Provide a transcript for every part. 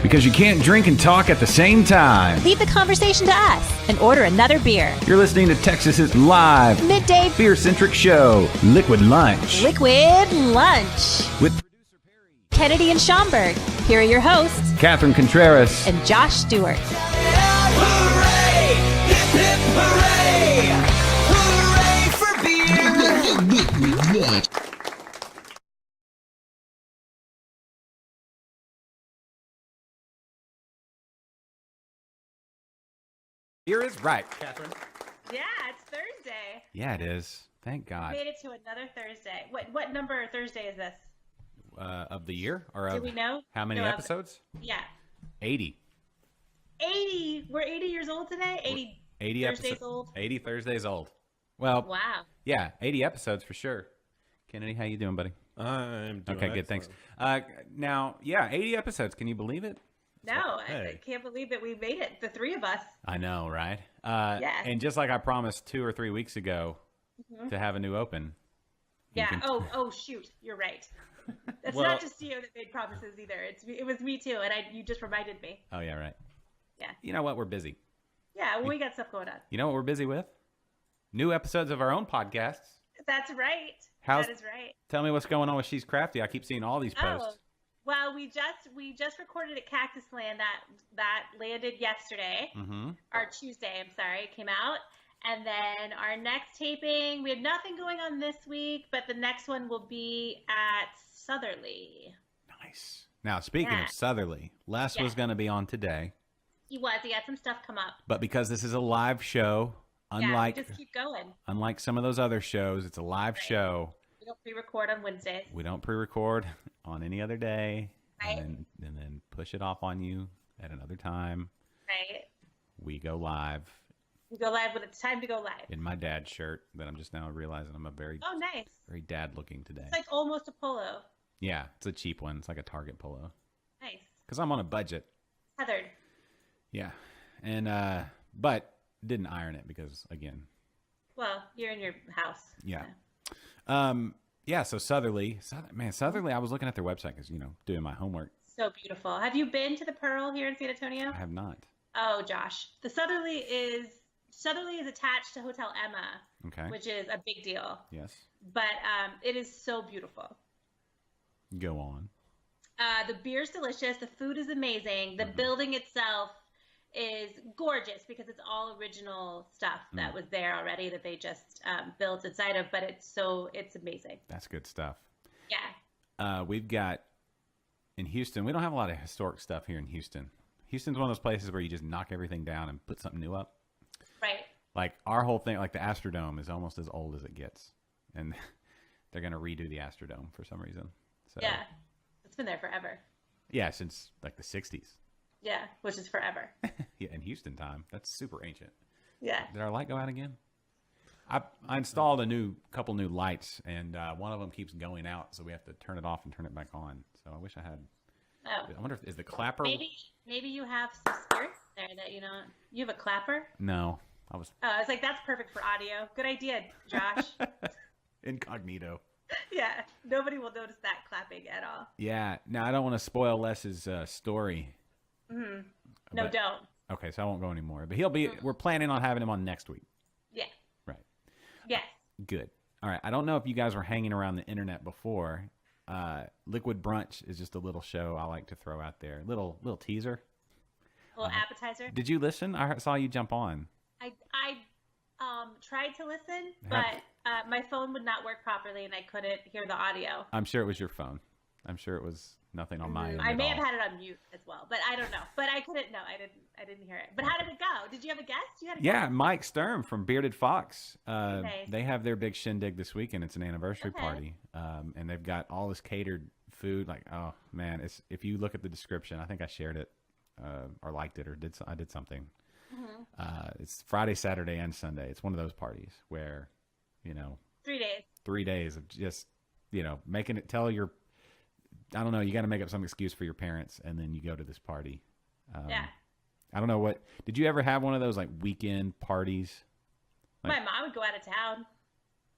because you can't drink and talk at the same time. Leave the conversation to us and order another beer. You're listening to Texas's live Midday beer-centric show, Liquid Lunch. Liquid Lunch. With producer Perry, Kennedy and Schaumburg. Here are your hosts, Catherine Contreras, and Josh Stewart. Hooray! Hip hip hooray! Hooray for beer! Beer is right, Catherine. Yeah, it's Thursday. Yeah, it is. Thank God. Made it to another Thursday. What number Thursday is this? Of the year? Or Do of we know? how many No, episodes? Yeah. 80. 80. We're 80 years old today? 80 Thursdays episodes. old? 80 Thursdays old. Well, Wow. yeah, 80 episodes for sure. Kennedy, how you doing, buddy? I'm doing Okay, good, thanks. excellent. Now, yeah, 80 episodes. Can you believe it? No, I Hey. can't believe that we made it. The three of us. I know, right? Yeah. And just like I promised 2 or 3 weeks ago to have a new open. you Yeah. can- Oh, shoot. You're right. It's Well- not just you that made promises either. It was me too, and you just reminded me. Oh, yeah, right. Yeah. You know what? We're busy. Yeah, well, we got stuff going on. You know what we're busy with? New episodes of our own podcasts. That's right. How's- That is right. Tell me what's going on with She's Crafty. I keep seeing all these posts. Well, we just recorded at Cactus Land that landed yesterday, Mm-hmm. or Tuesday. I'm sorry, it came out, and then our next taping, we have nothing going on this week, but the next one will be at Southerly. Nice. Now, speaking Yeah. of Southerly, Les Yeah. was going to be on today, He had some stuff come up. but because this is a live show, unlike Yeah, we just keep going. unlike some of those other shows, it's a live show. We don't pre-record on Wednesdays. We don't pre-record on any other day, Right. and then push it off on you at another time. Right? We go live We go live when it's time to go live. in my dad's shirt that I'm just now realizing I'm a very Oh, nice. very dad looking today. It's like almost a polo. Yeah, it's a cheap one. It's like a Target polo Nice. because I'm on a budget. Tethered. Yeah, and but didn't iron it because again, Well, you're in your house. yeah. so. Yeah, so Southerly, I was looking at their website because, doing my homework. So beautiful. Have you been to the Pearl here in San Antonio? I have not. Oh, Josh. The Southerly is attached to Hotel Emma, Okay. which is a big deal. Yes. But it is so beautiful. Go on. The beer's delicious. The food is amazing. The Mm-hmm. building itself is gorgeous because it's all original stuff that was there already that they just built inside of. But it's amazing. That's good stuff. Yeah. We've got, in Houston, we don't have a lot of historic stuff here in Houston. Houston's one of those places where you just knock everything down and put something new up. Right. Like our whole thing, like the Astrodome is almost as old as it gets. And they're going to redo the Astrodome for some reason. So, Yeah. It's been there forever. Yeah, since like the 60s. Yeah. Which is forever. Yeah, in Houston time. That's super ancient. Yeah. Did our light go out again? I installed a couple new lights, and one of them keeps going out, so we have to turn it off and turn it back on. So I wish I had. Oh. I wonder if is the clapper. Maybe you have some spirits there that you have a clapper. No, I was Oh, I was like, that's perfect for audio. Good idea, Josh. incognito. Yeah, nobody will notice that clapping at all. Yeah. Now I don't want to spoil Les's story. No, But- don't. Okay, so I won't go anymore. But he'll be. We're planning on having him on next week. Yeah. Right. Yes. Good. All right. I don't know if you guys were hanging around the internet before. Liquid Brunch is just a little show I like to throw out there. Little teaser. A little appetizer. Did you listen? I saw you jump on. I tried to listen, but my phone would not work properly, and I couldn't hear the audio. I'm sure it was your phone. I'm sure it was nothing on my end. I at may all. have had it on mute as well, but I don't know. But I couldn't. No, I didn't hear it. But how did it go? Did you have a guest? You had a Yeah, guest? Mike Sturm from Bearded Fox. Nice. They have their big shindig this weekend. It's an anniversary Okay. party, and they've got all this catered food. Like, oh man, it's if you look at the description, I think I shared it or liked it or I did something. It's Friday, Saturday, and Sunday. It's one of those parties where, 3 days. 3 days of just, making it tell your. I don't know. You got to make up some excuse for your parents, and then you go to this party. Yeah. I don't know what. Did you ever have one of those like weekend parties? My mom would go out of town.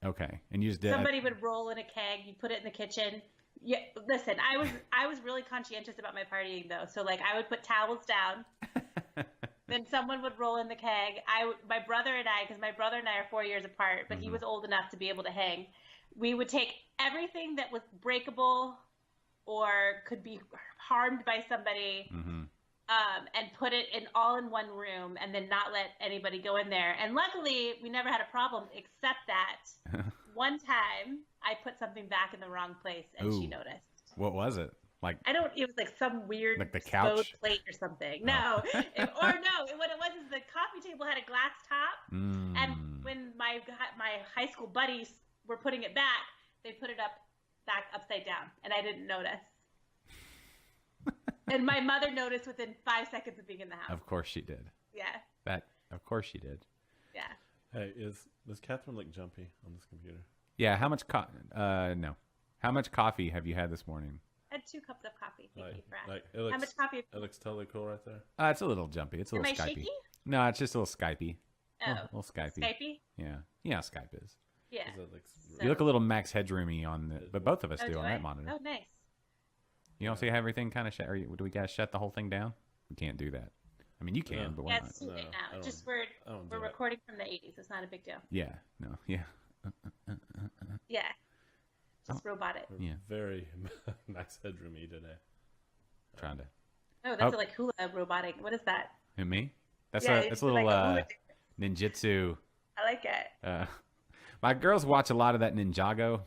Okay, and you just did. Somebody would roll in a keg. You put it in the kitchen. Yeah, listen, I was really conscientious about my partying though. So like I would put towels down, then someone would roll in the keg. My brother and I, because my brother and I are 4 years apart, but he was old enough to be able to hang. We would take everything that was breakable or could be harmed by somebody, and put it all in one room, and then not let anybody go in there. And luckily, we never had a problem, except that one time I put something back in the wrong place, and she noticed. What was it? Like It was like some weird like the couch plate or something. No, what it was is the coffee table had a glass top, and when my high school buddies were putting it back, they put it back upside down, and I didn't notice. And my mother noticed within 5 seconds of being in the house. Of course she did. Yeah. Of course she did. Yeah. Hey, does Catherine look jumpy on this computer? Yeah. How much no. How much coffee have you had this morning? I had 2 cups of coffee. Thank you for asking. Like it looks, How much coffee? It looks totally cool right there. It's a little jumpy. It's a little Am I Skypey. shaky? No, it's just a little Skypey. Oh. A little Skypey. Skypey? Yeah. You know how Skype is. Yeah. That looks So- You look a little Max Headroomy on the, but both of us do do on I? that monitor. Oh, nice. You don't see how everything kind of shut? Do we gotta shut the whole thing down? We can't do that. I mean, you can, No. but why Yeah, not? it's too late No, I now. don't- Just I don't do we're it. recording from the 80s. It's not a big deal. Yeah. No. Yeah. Yeah. Just robotic. Yeah. Very Max Headroomy today. Trying to. Oh, that's Oh. like hula robotic. What is that? Who, me? That's Yeah, that's it's a little like a hula ninjutsu. I like it. My girls watch a lot of that Ninjago.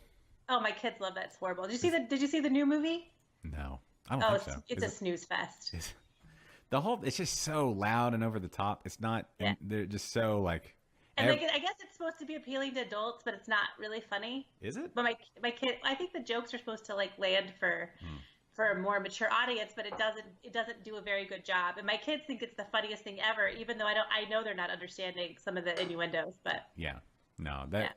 Oh, my kids love that. It's horrible. Did you see the new movie? No, I don't Oh, think so. it's a snooze fest. It's just so loud and over the top. It's not. Yeah. And they're just so like. And like, I guess it's supposed to be appealing to adults, but it's not really funny. Is it? But my kid, I think the jokes are supposed to like land for a more mature audience, but it doesn't do a very good job. And my kids think it's the funniest thing ever, even though I know they're not understanding some of the innuendos. But Yeah. No, that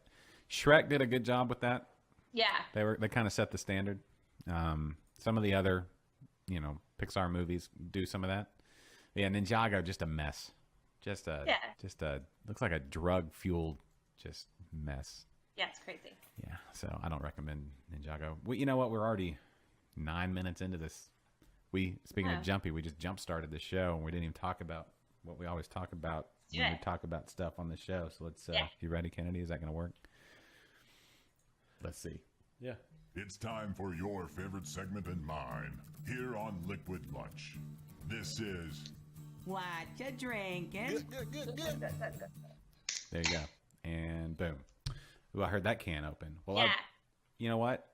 Shrek did a good job with that. yeah, They kind of set the standard. Some of the other, Pixar movies do some of that. Yeah, Ninjago just a mess. Just a looks like a drug fueled just mess. yeah, it's crazy. Yeah, so I don't recommend Ninjago. You know what? We're already 9 minutes into this. Speaking of jumpy, we just jump started the show and we didn't even talk about what we always talk about when we talk about stuff on the show. So let's. You ready, Kennedy? Is that going to work? Let's see. Yeah. It's time for your favorite segment and mine, here on Liquid Lunch. This is... What you drinking? There you go. And boom. Ooh, I heard that can open. Well, Yeah, you know what?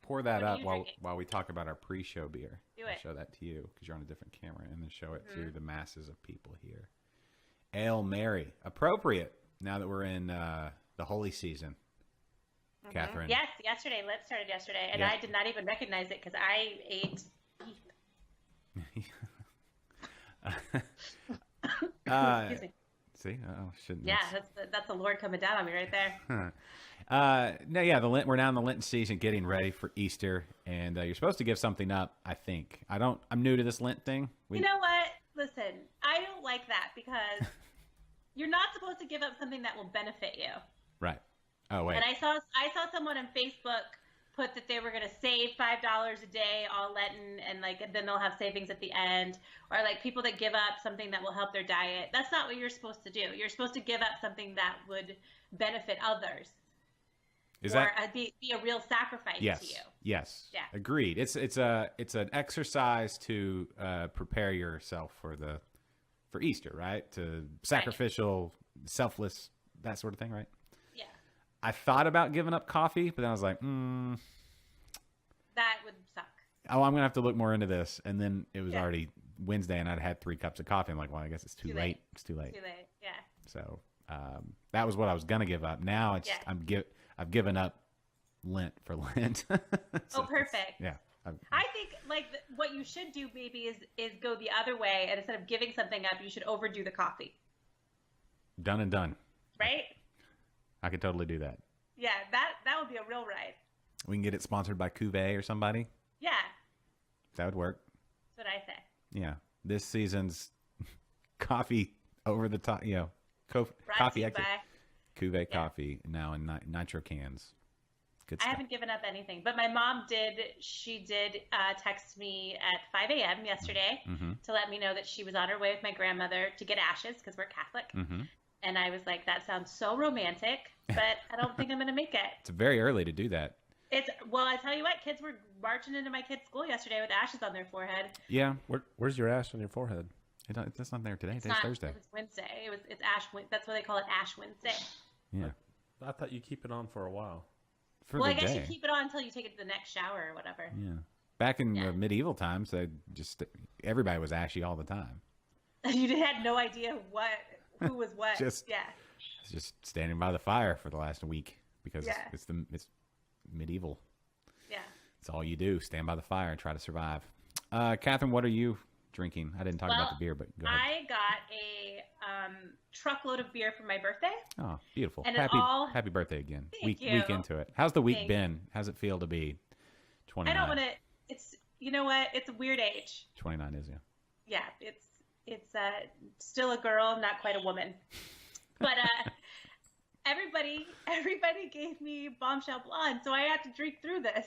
Pour that What are up you while drinking? we talk about our pre-show beer. Do I'll it. show that to you because you're on a different camera, and then show it to the masses of people here. Ale Mary, appropriate now that we're in the holy season. Catherine. yes. Yesterday, Lit started yesterday, and Yeah. I did not even recognize it because I ate beef. Excuse me. See, shouldn't. Yeah, that's the Lord coming down on me right there. No, yeah, we're now in the Lenten season, getting ready for Easter, and you're supposed to give something up. I think I'm new to this Lent thing. You know what? Listen, I don't like that because you're not supposed to give up something that will benefit you. Right. Oh wait. And I saw someone on Facebook put that they were going to save $5 a day all Lenten, and then they'll have savings at the end, or like people that give up something that will help their diet. That's not what you're supposed to do. You're supposed to give up something that would benefit others. Is or that be a real sacrifice yes? to you. Yes. Yeah. Agreed. It's an exercise to prepare yourself for Easter, right? To sacrificial, selfless, that sort of thing, right? Yeah. I thought about giving up coffee, but then I was like, That would suck. oh, I'm gonna have to look more into this. And then it was already Wednesday, and I'd had 3 cups of coffee. I'm like, well, I guess it's too late. It's too late. Too late. Yeah. So that was what I was gonna give up. Now it's I've given up Lent for Lent. So Oh, perfect. yeah. I think what you should do maybe is go the other way, and instead of giving something up, you should overdo the coffee. Done and done. Right? I could totally do that. Yeah, that would be a real ride. We can get it sponsored by Cuvée or somebody. Yeah, That would work. that's what I say. Yeah. This season's coffee over the top, Brought coffee to you extra. by Cuvée coffee now in nitro cans. Good I stuff. haven't given up anything, but my mom did. She did text me at 5 a.m. yesterday Mm-hmm. to let me know that she was on her way with my grandmother to get ashes because we're Catholic. Mm-hmm. And I was like, that sounds so romantic, but I don't think I'm going to make it. It's very early to do that. Well, I tell you what, kids were marching into my kids' school yesterday with ashes on their forehead. Yeah. Where's your ash on your forehead? It's not there today. It's Today's not. Thursday. It's Wednesday. It's Ash. That's what they call it, Ash Wednesday. Yeah. I thought you keep it on for a while. For Well, the I guess day. you keep it on until you take it to the next shower or whatever. Yeah. Back in Yeah. medieval times, everybody was ashy all the time. You had no idea who was what. Just- yeah. It's just standing by the fire for the last week because Yeah. it's medieval. Yeah. It's all you do. Stand by the fire and try to survive. Catherine, what are you drinking? I didn't talk about the beer, but go ahead. I got a truckload of beer for my birthday. Oh, beautiful. And it Happy birthday again. Thank Week you. into it. How's the week Thanks. been? How's it feel to be 29? I don't want to. It's you know what? It's a weird age. 29 is, yeah. Yeah, it's still a girl, not quite a woman. But everybody gave me Bombshell Blonde, so I had to drink through this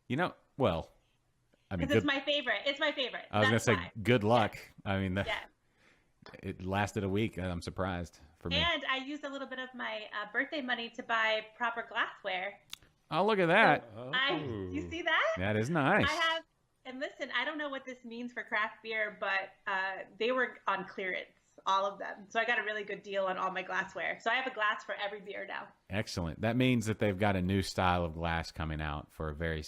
You know, well, I mean, because it's my favorite. It's my favorite. I was going to That's say why. good luck. I mean, Yeah. it lasted a week, and I'm surprised for me. And I used a little bit of my birthday money to buy proper glassware. Oh, look at that. You see that? That is nice. I have, and listen, I don't know what this means for craft beer, but they were on clearance, all of them. So I got a really good deal on all my glassware. So I have a glass for every beer now. Excellent. That means that they've got a new style of glass coming out for a very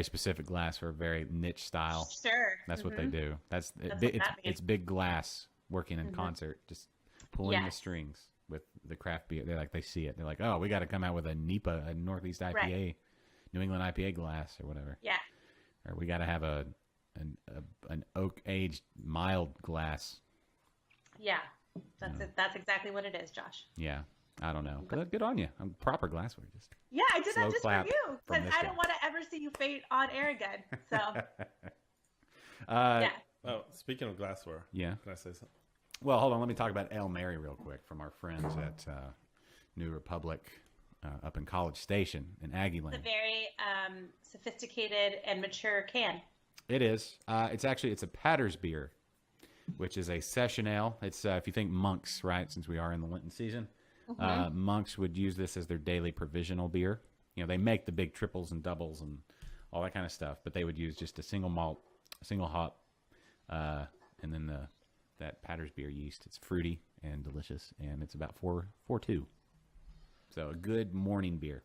specific glass for a very niche style. Sure. That's what they do. That's what that It's means. big glass working in concert, just pulling the Yes. strings with the craft beer. They see it. They're like, oh, we got to come out with a NEPA, a Northeast IPA, Right. New England IPA glass or whatever. Yeah. Or we got to have an oak aged mild glass. Yeah. That's it. That's exactly what it is, Josh. Yeah. I don't know, but good on you. Proper glassware. Just Yeah, I did Slow that just for clap you from because this I guy. don't want to ever see you faint on air again. So uh, yeah. Oh, speaking of glassware, yeah. can I say something? Well, hold on. Let me talk about El Mary real quick from our friends at New Republic up in College Station in Aggie Lane. It's a very sophisticated and mature can. It is. It's a Patter's beer, which is a session ale. It's if you think monks, right? Since we are in the Lenten season, monks would use this as their daily provisional beer. You know, they make the big triples and doubles and all that kind of stuff, but they would use just a single malt, a single hop, and then that Patter's beer yeast. It's fruity and delicious, and it's about 4.2. So a good morning beer.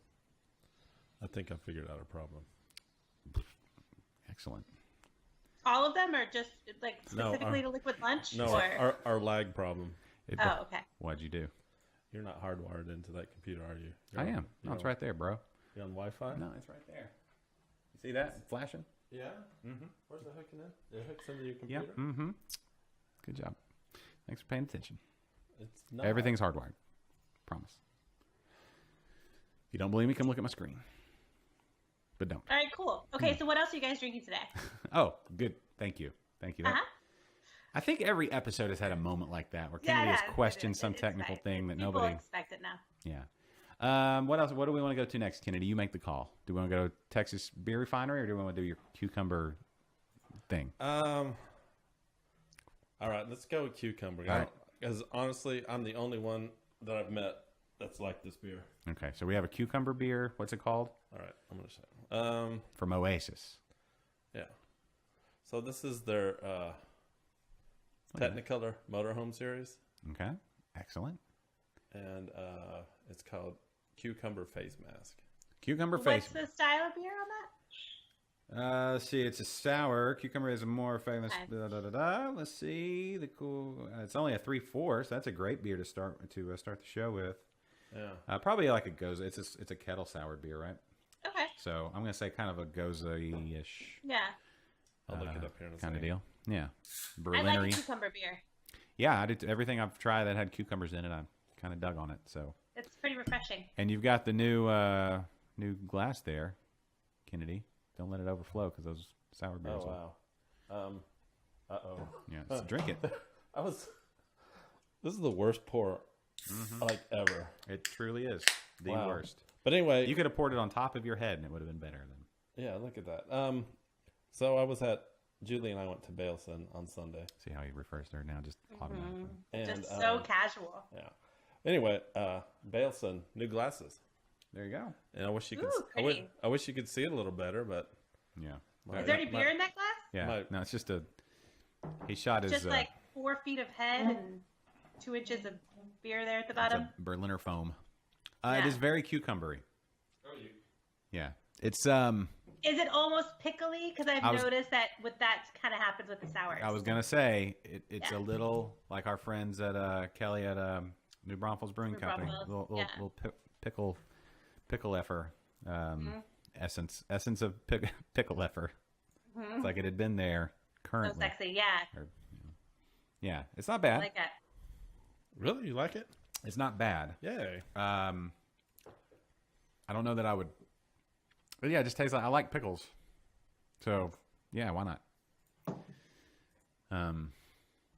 I think I figured out a problem. Excellent. All of them are just like No, specifically to Liquid Lunch? No, or... our lag problem. Oh, okay. What'd you do? You're not hardwired into that computer, are you? I am. No, it's right there, bro. You're on Wi-Fi? No, it's right there. You see that flashing? Yeah? Mm-hmm. Where's the hook in it? The hook's into your Yeah. computer? Mm-hmm. Good job. Thanks for paying attention. It's not. Everything's hardwired. Promise. If you don't believe me, come look at my screen. But don't. All right, cool. Hmm. Okay, so what else are you guys drinking today? Oh, good. Thank you. Thank you. Uh-huh. I think every episode has had a moment like that where Yeah, Kennedy it has has. questioned It- some it's technical nice. thing that People nobody. expect it now. Yeah. What else? What do we want to go to next, Kennedy? You make the call. Do we want to go to Texas Beer Refinery or do we want to do your cucumber thing? All right, let's go with cucumber. All right. Because honestly, I'm the only one that I've met that's like this beer. Okay, so we have a cucumber beer. What's it called? All right, I'm gonna say. From Oasis. Yeah. So this is their Technicolor Motorhome series, Okay, excellent. and it's called Cucumber Face Mask. Cucumber What's face. the style of beer on that? Let's see, it's a sour. Cucumber is a more famous. Okay. Let's see the cool. It's only a 3/4. So that's a great beer to start the show with. Yeah. Probably like a goza. It's a kettle soured beer, right? Okay. So I'm gonna say kind of a goza-ish Yeah. I'll look it up here in a kind of second. deal. Yeah, I like a Berlinery. cucumber beer. Yeah, I did everything I've tried that had cucumbers in it. I kind of dug on it. So, It's pretty refreshing. and you've got the new glass there, Kennedy. Don't let it overflow because those sour beers. Oh wow. Uh-oh. Yeah, so drink it. This is the worst pour like ever. It truly is the Wow. worst. But anyway, You could have poured it on top of your head, and it would have been better than. yeah, look at that. So I was at Julie and I went to Baleson on Sunday. See how he refers to her now, just automatically. And, Just so casual. yeah. Anyway, Baleson, new glasses. There you go. And I wish you could. Ooh, pretty. I wish you could see it a little better, but Yeah. Is there any beer in that glass? Yeah. My- No, it's just a. He shot his Just like 4 feet of head and 2 inches of beer there at the it's bottom. a Berliner foam. It Yeah. is very cucumbery. Yeah. It's Is it almost pickly? Because I've noticed that with that kind of happens with the sours. I was gonna say it's Yeah. a little like our friends at Kelly at New Braunfels Brewing New Company. Braunfels, Little yeah. pickle effer. Essence of pickle effer. It's like it had been there So currently. sexy, yeah. Or, yeah, it's not I bad. like that. really, you like it? It's not bad. Yay! I don't know that I would. But yeah, it just tastes like I like pickles. So yeah, why not?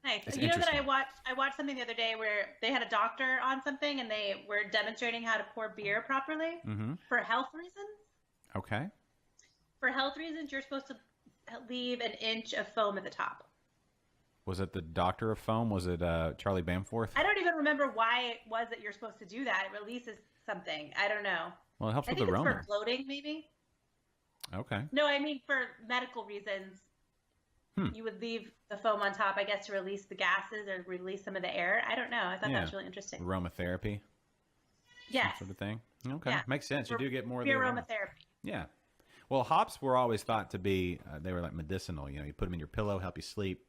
Nice. It's You know that interesting. I watched something the other day where they had a doctor on something and they were demonstrating how to pour beer properly for health reasons. Okay. For health reasons, you're supposed to leave an inch of foam at the top. Was it the Doctor of Foam? Was it Charlie Bamforth? I don't even remember why it was that you're supposed to do that. It releases something. I don't know. Well, it helps I with think the it's aroma. for floating, maybe. Okay. No, I mean for medical reasons. You would leave the foam on top, I guess, to release the gases or release some of the air. I don't know. I thought that was really interesting. Aromatherapy, Yes. sort of thing. Okay, Yeah. makes sense. You do get more of the beer aroma. aromatherapy. Yeah. Well, hops were always thought to be they were like medicinal. You know, you put them in your pillow, help you sleep.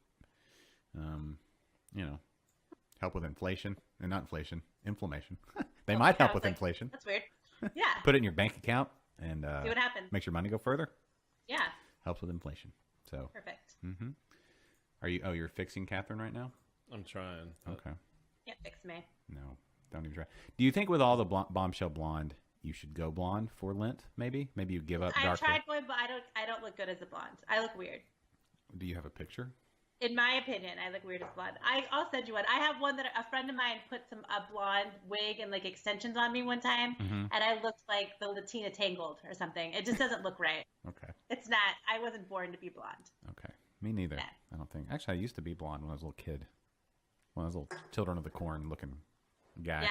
You know, help with inflation and not inflation, inflammation. They might Yeah, help I was with like, inflation. That's weird. Yeah. Put it in your bank account and See what happens. makes your money go further. Yeah. Helps with inflation. So, Perfect. are you? Oh, you're fixing Catherine right now. I'm trying. Okay. Can't fix me. No, don't even try. Do you think with all the bombshell blonde, you should go blonde for Lent? Maybe you give up I've dark. tried going, but I don't look good as a blonde. I look weird. Do you have a picture? In my opinion, I look weird as blonde. I'll send you one. I have one that a friend of mine put a blonde wig and like extensions on me one time, and I looked like the Latina Tangled or something. It just doesn't look right. Okay. It's not. I wasn't born to be blonde. Okay. Me neither. Yeah. I don't think. Actually, I used to be blonde when I was a little kid. When I was a little Children of the Corn looking guy. Yeah.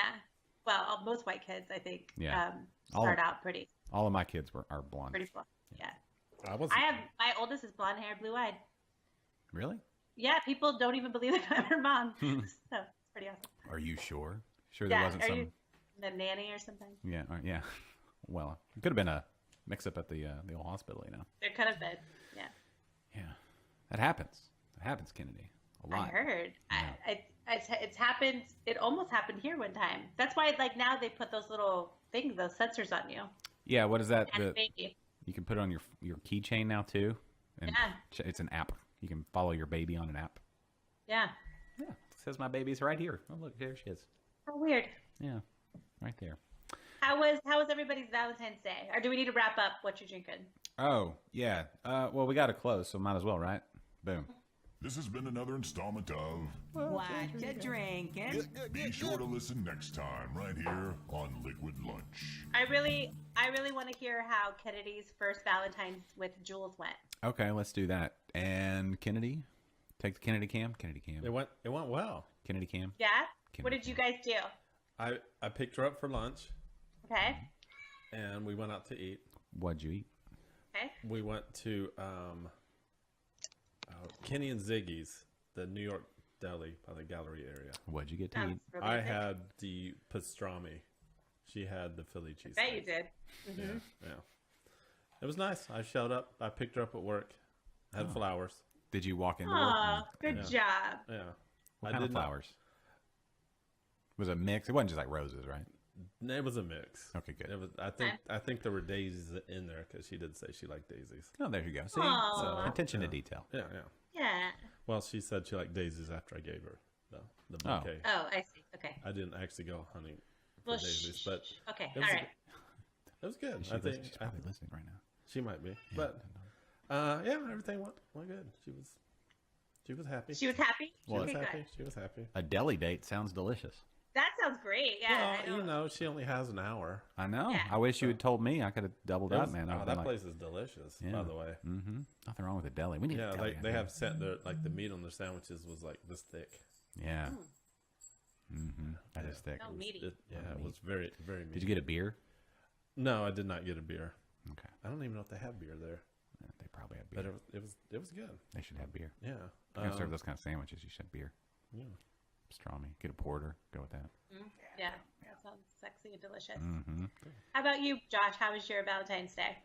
Well, most white kids, I think, Yeah. start out pretty All of my kids are blonde. blonde. Yeah. I was. I have my oldest is blonde hair, blue eyed. Really? Yeah, people don't even believe that I'm her mom. So it's pretty awesome. Are you sure? Sure, there Yeah, wasn't are some. you the nanny or something? Yeah. Yeah. Well, it could have been a mix-up at the old hospital. You know. There could have been. Yeah. Yeah. That happens. That happens, Kennedy. A lot. I heard. Yeah. It's happened. It almost happened here one time. That's why, like now, they put those little things, those sensors on you. Yeah. What is that? And baby. You can put it on your keychain now too. And Yeah. It's an app. You can follow your baby on an app. Yeah. Yeah. It says my baby's right here. Oh look, there she is. How weird. Yeah. Right there. How was everybody's Valentine's Day? Or do we need to wrap up what you're drinking? Oh, yeah. Well, we got to close, so might as well, right? Boom. This has been another installment of What you drinking? Be sure to listen next time right here on Liquid Lunch. I really want to hear how Kennedy's first Valentine's with Jules went. Okay, let's do that. And Kennedy, take the Kennedy cam. Kennedy cam. It went well. Kennedy cam. Yeah. Kennedy What did you guys do? I picked her up for lunch, Okay. and we went out to eat. What'd you eat? Okay. We went to Kenny and Ziggy's, the New York deli by the gallery area. What'd you get to Sounds eat? really I good. had the pastrami. She had the Philly cheese. Bet you did. Yeah. It was nice. I showed up. I picked her up at work. Had flowers. Did you walk into work? Oh, good job. Yeah. What I kind of did not- flowers? Was it a mix? It wasn't just like roses, right? It was a mix. Okay, good. It was. I think there were daisies in there because she did say she liked daisies. Oh, there you go. See? Aw. So, attention to detail. Yeah. Yeah. Well, she said she liked daisies after I gave her the Oh. bouquet. Oh, I see. Okay. I didn't actually go hunting for Well, daisies, but okay. it All was, right. it was good. She's I think probably listening right now. she might be, but everything went good. She was happy. She was happy? She was Okay, happy. good. She was happy. A deli date sounds delicious. That sounds great. Yeah, I Well, know. she only has an hour. I know. Yeah. I wish you had told me. I could have doubled It up, was- man. oh, that place is delicious, by the way. Mm-hmm. Nothing wrong with a deli. We need a Yeah, deli. they have sent their the meat on their sandwiches was like this thick. Yeah. Mm-hmm. That is thick. So meaty. It was very very meaty. Did you get a beer? No, I did not get a beer. Okay. I don't even know if they have beer there, Yeah, they probably have beer. but it was good. They should have beer. Yeah. If you're gonna serve those kind of sandwiches, you should have beer. Yeah. Pastrami. Get a porter. Go with that. Yeah, that sounds sexy and delicious. Mm-hmm. How about you, Josh? How was your Valentine's Day?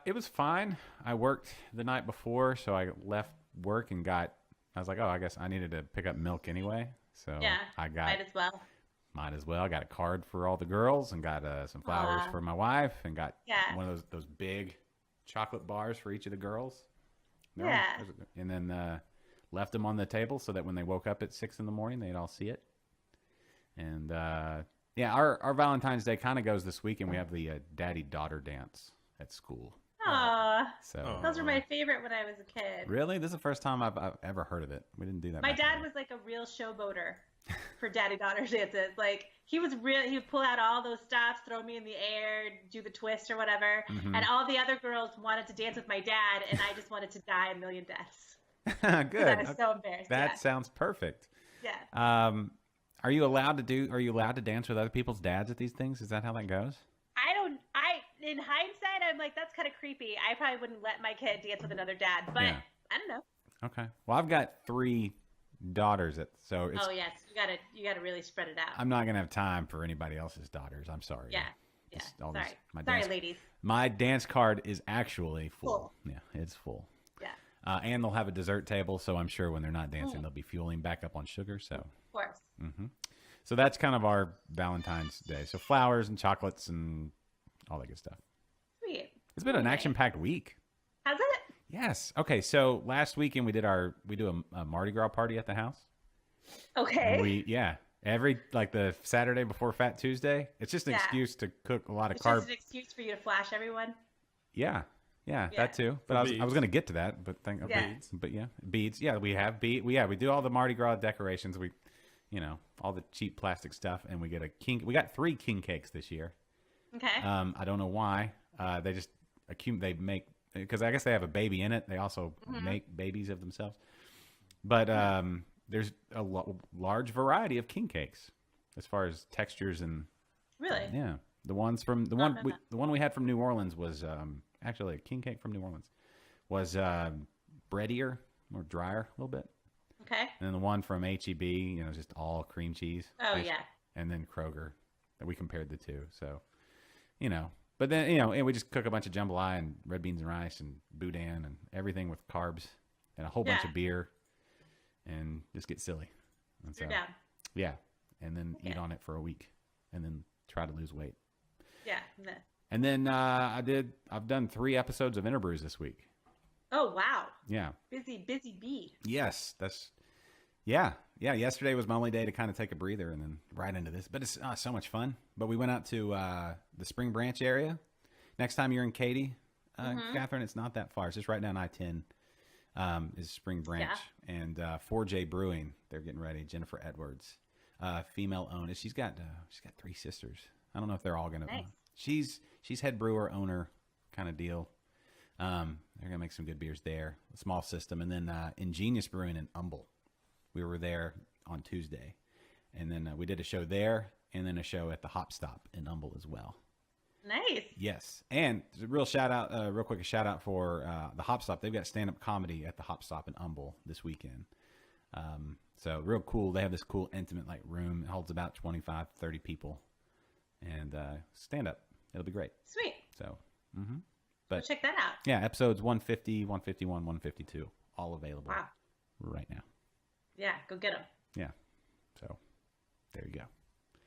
It was fine. I worked the night before, so I left work and I was like, oh, I guess I needed to pick up milk anyway. So Yeah, I got, might as well. might as well. I got a card for all the girls and got some flowers Aw. for my wife and got Yeah. one of those big chocolate bars for each of the girls. Yeah. And then left them on the table so that when they woke up at 6 a.m, they'd all see it. And yeah, our Valentine's Day kind of goes this weekend. We have the daddy-daughter dance at school. Aw, So those were my favorite when I was a kid. really, this is the first time I've ever heard of it. We didn't do that. My back dad then. was like a real showboater for daddy-daughter dances. Like he was real. He would pull out all those stops, throw me in the air, do the twist or whatever, Mm-hmm. and all the other girls wanted to dance with my dad, and I just wanted to die a million deaths. Good. I was so embarrassed. That yeah. sounds perfect. Yeah. Are you allowed to dance with other people's dads at these things? Is that how that goes? In hindsight, I'm like, that's kind of creepy. I probably wouldn't let my kid dance with another dad, but Yeah. I don't know. Okay. Well, I've got 3 daughters, so it's, Oh yes, you gotta really spread it out. I'm not gonna have time for anybody else's daughters. I'm sorry. Yeah. Yeah. Just all Sorry. these- my Sorry, dance- ladies. My dance card is actually full. Full. Yeah, it's full. Yeah. And they'll have a dessert table, so I'm sure when they're not dancing, they'll be fueling back up on sugar. So, Of course. so that's kind of our Valentine's Day. So flowers and chocolates and all that good stuff. Sweet. It's been an action-packed week. Has it? Yes. Okay. So last weekend we do a Mardi Gras party at the house. Okay. And every like the Saturday before Fat Tuesday. It's just an Yeah. excuse to cook a lot of It's just carb. an excuse for you to flash everyone. Yeah, Yeah. that too. But I was beads. going to get to that. But Yeah. But yeah, beads. Yeah, we have bead. We do all the Mardi Gras decorations. We, all the cheap plastic stuff, and we get a king. We got 3 king cakes this year. Okay. I don't know why. They just they make, because I guess they have a baby in it. They also make babies of themselves. But there's a large variety of king cakes as far as textures and really? yeah. The ones from the one we had from New Orleans was actually a king cake from New Orleans was breadier, more drier a little bit. Okay. And then the one from HEB, just all cream cheese. Oh yeah. And then Kroger, that we compared the two. So, but then, and we just cook a bunch of jambalaya and red beans and rice and boudin and everything with carbs and a whole bunch Yeah. of beer and just get silly. And You're down. yeah. And then eat Okay. on it for a week and then try to lose weight. Yeah. No. And then I've done 3 episodes of Interbrews this week. Oh wow. Yeah. Busy bee. Yes, yeah. Yesterday was my only day to kind of take a breather and then right into this. But it's so much fun. But we went out to the Spring Branch area. Next time you're in Katy, Catherine, it's not that far. It's just right down I-10 is Spring Branch. Yeah. And 4J Brewing, they're getting ready. Jennifer Edwards, female owned. She's got 3 sisters. I don't know if they're all going to. Nice. She's head brewer, owner kind of deal. They're going to make some good beers there. A small system. And then Ingenious Brewing in Humble. We were there on Tuesday. And then we did a show there and then a show at the Hop Stop in Humble as well. Nice. Yes. And a real shout out, a shout out for the Hop Stop. They've got stand-up comedy at the Hop Stop in Humble this weekend. So real cool. They have this cool intimate room. It holds about 25, 30 people. And stand up. It'll be great. Sweet. So, Go but check that out. yeah, episodes 150, 151, 152, all available Wow. right now. Yeah. Go get them. Yeah. So there you go.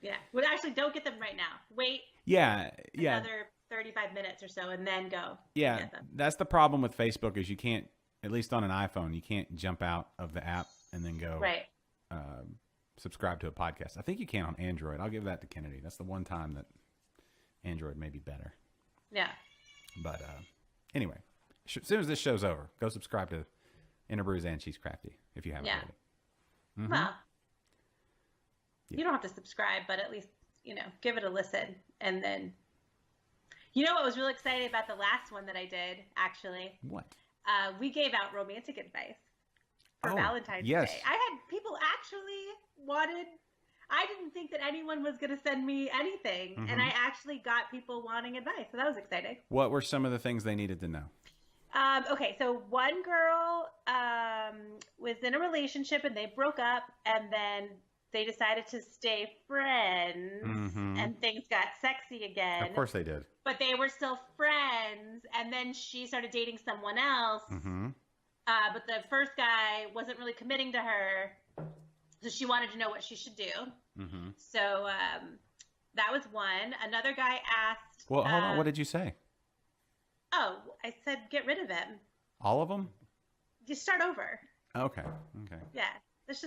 Yeah. Well, actually, don't get them right now. Wait Yeah. Yeah. another 35 minutes or so, and then go. Yeah. Get them. That's the problem with Facebook is you can't, at least on an iPhone, you can't jump out of the app and then go Right. subscribe to a podcast. I think you can on Android. I'll give that to Kennedy. That's the one time that Android may be better. Yeah. But anyway, as soon as this show's over, go subscribe to Interbrews and Cheese Crafty if you haven't Yeah. already. Well, You don't have to subscribe, but at least, give it a listen. And then, what was really exciting about the last one that I did, actually? What? We gave out romantic advice for Oh, Valentine's yes. Day. I had people actually I didn't think that anyone was going to send me anything. And I actually got people wanting advice. So that was exciting. What were some of the things they needed to know? Okay, so one girl was in a relationship and they broke up, and then they decided to stay friends, and things got sexy again. Of course they did. But they were still friends, and then she started dating someone else. But the first guy wasn't really committing to her, so she wanted to know what she should do. So that was one. Another guy asked. Well, hold on. What did you say? Oh, I said get rid of him. All of them? Just start over. Okay. Yeah. Let's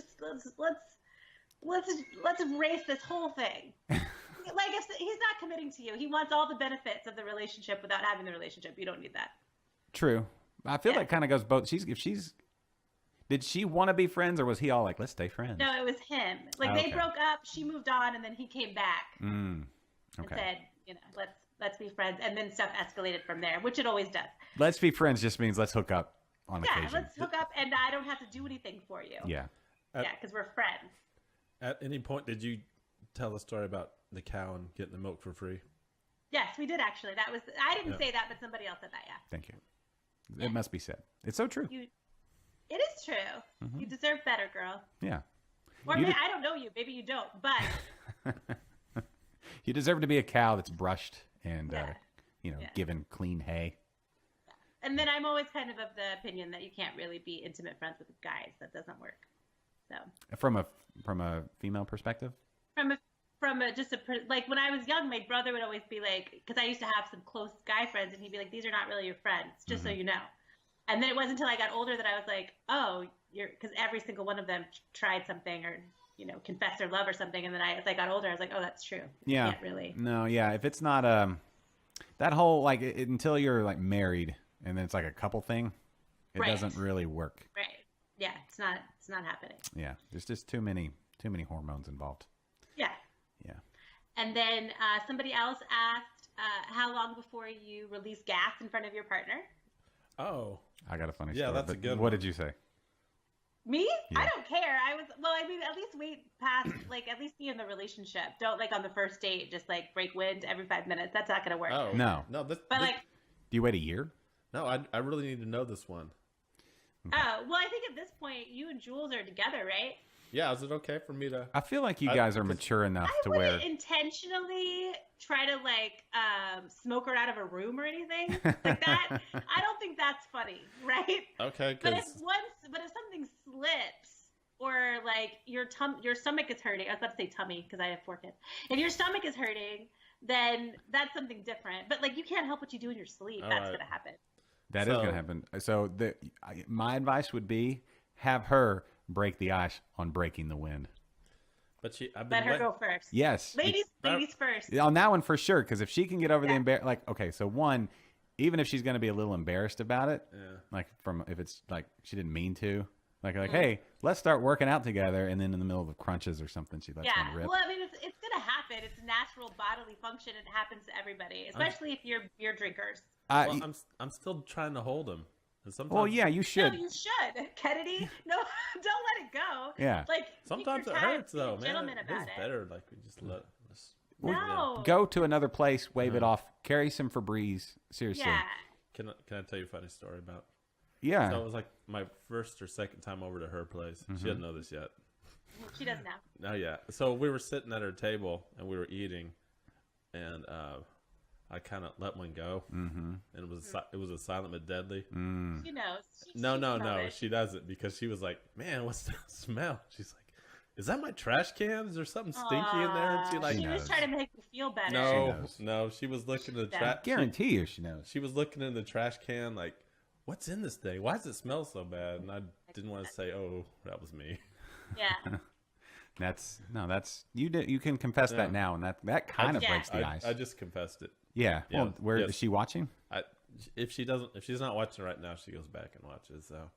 erase this whole thing. Like, if he's not committing to you, he wants all the benefits of the relationship without having the relationship. You don't need that. True. I feel like kind of goes both. Did she want to be friends, or was he all like, let's stay friends? No, it was him. Like, Okay. they broke up, she moved on, and then he came back and Okay. said, let's be friends. And then stuff escalated from there, which it always does. Let's be friends just means let's hook up on Yeah, occasion. let's hook up, and I don't have to do anything for you. Yeah. Yeah, because we're friends. At any point, did you tell the story about the cow and getting the milk for free? Yes, we did actually. I didn't say that, but somebody else said that, yeah. Thank you. It must be said. It's so true. It is true. You deserve better, girl. Yeah. Or You maybe, did- I don't know you. Maybe you don't. But You deserve to be a cow that's brushed and, Yeah. given clean hay. and then I'm always kind of the opinion that you can't really be intimate friends with guys. That doesn't work. So From a female perspective? like when I was young, my brother would always be like, because I used to have some close guy friends, and he'd be like, "These are not really your friends, just so you know." And then it wasn't until I got older that I was like, "Oh, because every single one of them tried something or confessed their love or something." And then as I got older, I was like, "Oh, that's true. You Yeah. can't really." No, yeah. If it's not that whole like until you're like married and then it's like a couple thing, it Right. doesn't really work. Right. Yeah, it's not happening. Yeah. There's just too many hormones involved. Yeah. Yeah. And then somebody else asked, how long before you release gas in front of your partner? Oh, I got a funny Yeah, story. that's a but good What one. did you say? Me? Yeah. I don't care. At least wait past, at least be in the relationship. Don't, on the first date, just, break wind every 5 minutes. That's not going to work. oh, No. no. But, Do you wait a year? no. I really need to know this one. I think at this point, you and Jules are together, right? Yeah, is it okay for me to? I feel like you guys are mature enough I to wouldn't where intentionally try to, smoke her out of a room or anything like that. I don't think that's funny, right? Okay, But because if something slips or your stomach is hurting, I was about to say tummy because I have 4 kids. If your stomach is hurting, then that's something different. But you can't help what you do in your sleep. All That's right. gonna happen. that is So- going to happen. So my advice would be have her break the ice on breaking the wind. but I've been Let her waiting- go first. Yes. Ladies first. On that one for sure, because if she can get over the okay, so one, even if she's going to be a little embarrassed about it, if it's she didn't mean to, hey, let's start working out together, and then in the middle of crunches or something, she lets Yeah. one rip. Well, I mean, it's gonna happen. It's a natural bodily function. It happens to everybody, especially if you're beer drinkers. Well, I'm still trying to hold him. And sometimes, well, yeah, you should. No, you should, Kennedy. No, don't let it go. Yeah. Sometimes take it your time, hurts though, be a man. gentleman It's about it. better we just let. No. Go to another place, wave it off, carry some Febreze. Seriously. Yeah. Can I tell you a funny story about? Yeah. So it was my first or second time over to her place. She didn't know this yet. She does now. Oh yeah. So we were sitting at her table and we were eating, and I kind of let one go, and it was a silent but deadly. She knows. No, knows it. she doesn't, because she was like, "Man, what's that smell?" She's like, "Is that my trash can? Is there something stinky in there?" And She was trying to make me feel better. No, she was looking in the Yeah. trash. Guarantee you she knows. She was looking in the trash can like, "What's in this thing? Why does it smell so bad?" And I didn't want to say, "Oh, that was me." Yeah. You can confess that now, and that kind of Yeah. breaks the ice. I just confessed it. Yeah. Yeah. Well, is Yes. she watching? If she's not watching right now, she goes back and watches. So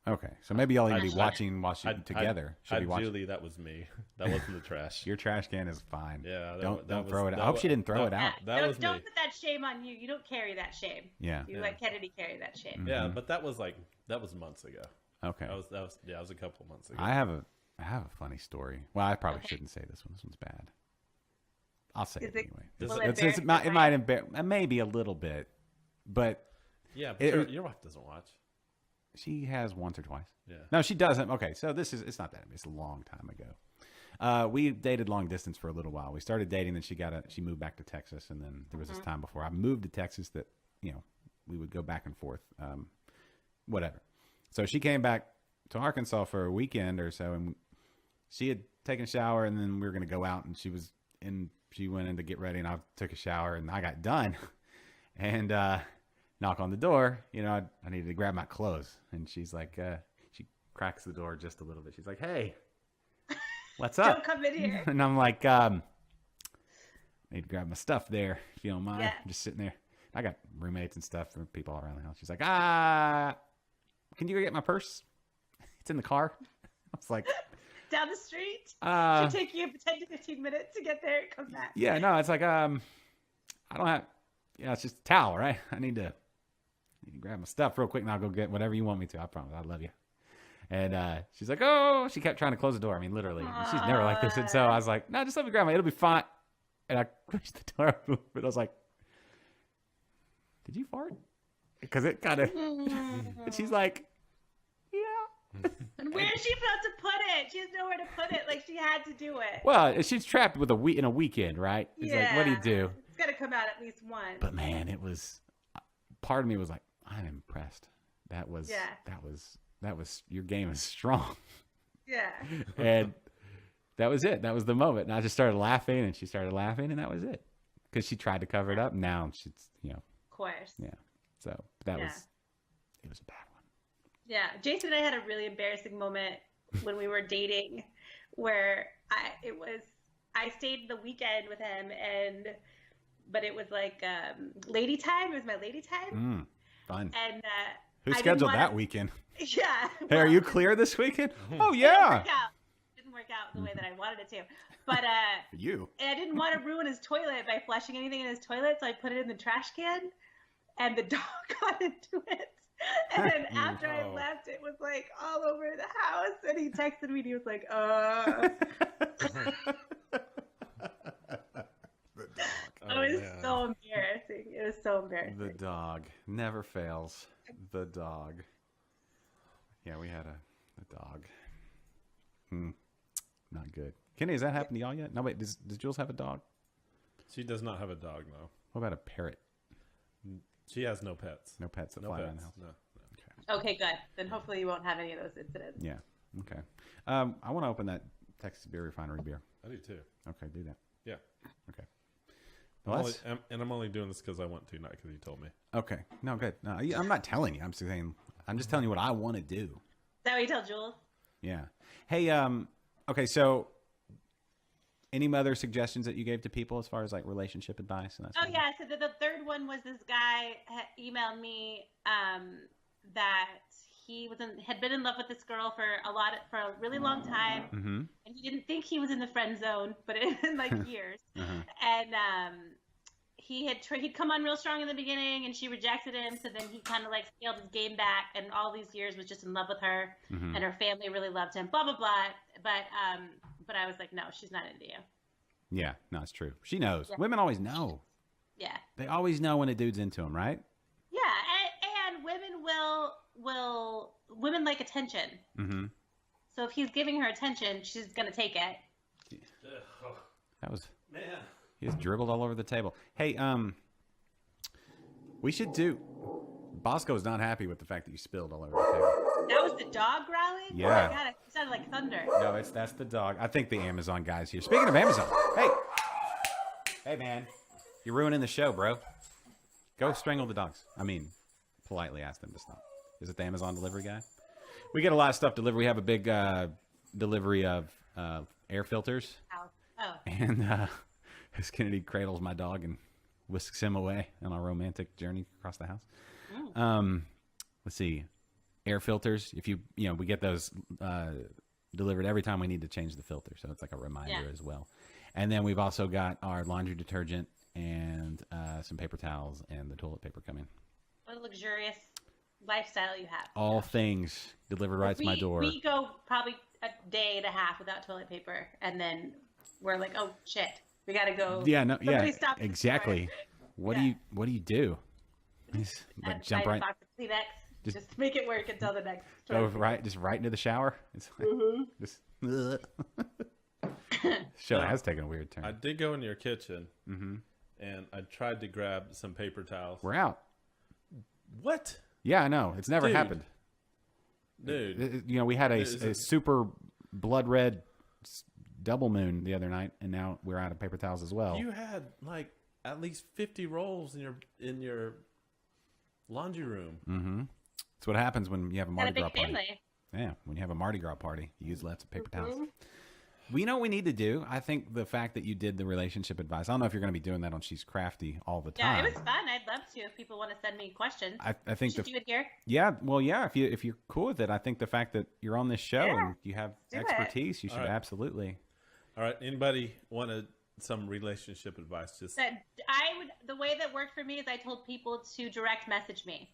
Okay, so maybe y'all need to be watching together. Should be I'd watching. Julie, that was me. That wasn't the trash. Your trash can is fine. Yeah, Don't throw it out. I hope she didn't throw it out. That don't was me. don't put that shame on you. You don't carry that shame. Yeah. You let Kennedy carry that shame. Yeah, but that was months ago. Okay. That was a couple months ago. I have a funny story. Well, I probably shouldn't say this one. This one's bad. I'll say Is it it- anyway. will It might embarrass, maybe a little bit, but Yeah, but your wife doesn't watch. she has once or twice. Yeah. No, she doesn't. Okay, so it's not that. It's a long time ago. We dated long distance for a little while. We started dating, then she moved back to Texas, and then there was this time before I moved to Texas that we would go back and forth, whatever. So she came back to Arkansas for a weekend or so, and she had taken a shower, and then we were going to go out, and she went in to get ready, and I took a shower, and I got done, and knock on the door. I needed to grab my clothes, and she's like, she cracks the door just a little bit. She's like, "Hey, what's up?" Don't come in here. And I'm like, I need to grab my stuff there, if you don't mind. Yeah. I'm just sitting there. I got roommates and stuff and people all around the house. She's like, can you go get my purse? It's in the car. I was like, Down the street. Uh, Should take you 10 to 15 minutes to get there and come back. yeah, no, it's like, I don't have, it's just a towel, right? I need to grab my stuff real quick and I'll go get whatever you want me to. I promise. I love you. And she's like, oh, she kept trying to close the door. I mean, literally, she's never like this. And so I was like, no, just let me grab my, it'll be fine. And I pushed the door open, but I was like, did you fart? Because it kind of, and she's like, yeah. And where is she supposed to put it? She has nowhere to put it. Like, she had to do it. Well, she's trapped with in a weekend, right? It's like, what do you do? It's got to come out at least once. But man, it was, part of me was like, I'm impressed. That was, your game is strong. Yeah. And that was it. That was the moment. And I just started laughing and she started laughing and that was it. Because she tried to cover it up. Now she's, Of course. yeah. So that Yeah. it was a bad one. Yeah, Jason and I had a really embarrassing moment when we were dating, where I stayed the weekend with him, but it was like lady time. It was my lady time, Fun. and Who I didn't scheduled wanna- that weekend? Yeah. Hey, are well, you clear this weekend? Oh It yeah. didn't work out the way that I wanted it to, but You. and I didn't want to ruin his toilet by flushing anything in his toilet, so I put it in the trash can, and the dog got into it. And then after I left, it was like all over the house. And he texted me and he was like, It was so embarrassing. It was so embarrassing. The dog never fails. The dog. Yeah, we had a dog. Not good. Kenny, has that happened to y'all yet? No, wait. Does Jules have a dog? She does not have a dog, no. What about a parrot? She has no pets. No pets that No fly pets. around the house. No. Okay, good. Then hopefully you won't have any of those incidents. Yeah. Okay. I want to open that Texas Beer Refinery beer. I do too. Okay, do that. Yeah. Okay. I'm Well, only, that's- and I'm only doing this because I want to, not because you told me. okay. No, good. No, I'm not telling you. I'm saying I'm just telling you what I want to do. Is that what you tell Jules? Yeah. Hey. Okay. So, any other suggestions that you gave to people as far as like relationship advice and that? Oh sort of yeah. So the third one was this guy emailed me that he had been in love with this girl for a really long time, Mm-hmm. and he didn't think he was in the friend zone, but it had been like years. Uh-huh. And he'd come on real strong in the beginning, and she rejected him. So then he kind of like scaled his game back, and all these years was just in love with her, Mm-hmm. and her family really loved him. Blah blah blah. But I was like, no, she's not into you. Yeah. No, it's true. She knows. Yeah. Women always know. Yeah. They always know when a dude's into them, right? Yeah, and women women like attention. Mm-hmm. So if he's giving her attention, she's gonna take it. That was. Man. He just dribbled all over the table. Hey, we should do. Bosco's not happy with the fact that you spilled all over the table. That was the dog growling? Yeah. Oh my god, it sounded like thunder. No, that's the dog. I think the Amazon guy's here. Speaking of Amazon, hey, man, you're ruining the show, bro. Go strangle the dogs. I mean, politely ask them to stop. Is it the Amazon delivery guy? We get a lot of stuff delivered. We have a big delivery of air filters, Ow. Oh. and as Kennedy cradles my dog and whisks him away on our romantic journey across the house. Let's see. air filters. If you we get those delivered every time we need to change the filter, so it's like a reminder as well. And then we've also got our laundry detergent and some paper towels and the toilet paper coming. What a luxurious lifestyle you have. All things delivered right to my door. We go probably a day and a half without toilet paper, and then we're like, oh shit, we gotta go. Yeah, no, Somebody stop at the exactly. store. What do you do? Just, like, jump Buy a right, box of Kleenex, just make it work until the next. go just right into the shower. It's like, just. Show has taken a weird turn. I did go in your kitchen, and I tried to grab some paper towels. We're out. What? Yeah, I know. It's never Dude. happened. Dude. We had a super blood red double moon the other night, and now we're out of paper towels as well. You had like at least 50 rolls in your laundry room. Mm-hmm. That's what happens when you have a Got Mardi a big Gras party. family. Yeah, when you have a Mardi Gras party, you use lots of paper towels. We know what we need to do. I think the fact that you did the relationship advice, I don't know if you're going to be doing that on She's Crafty all the Yeah, time. it was fun. I'd love to if people want to send me questions. I think Should do it here. yeah, well, yeah. If you're cool with it, I think the fact that you're on this show and you have do it. expertise, you should All right. absolutely. All right. Anybody want some relationship advice? Just The way that worked for me is I told people to direct message me.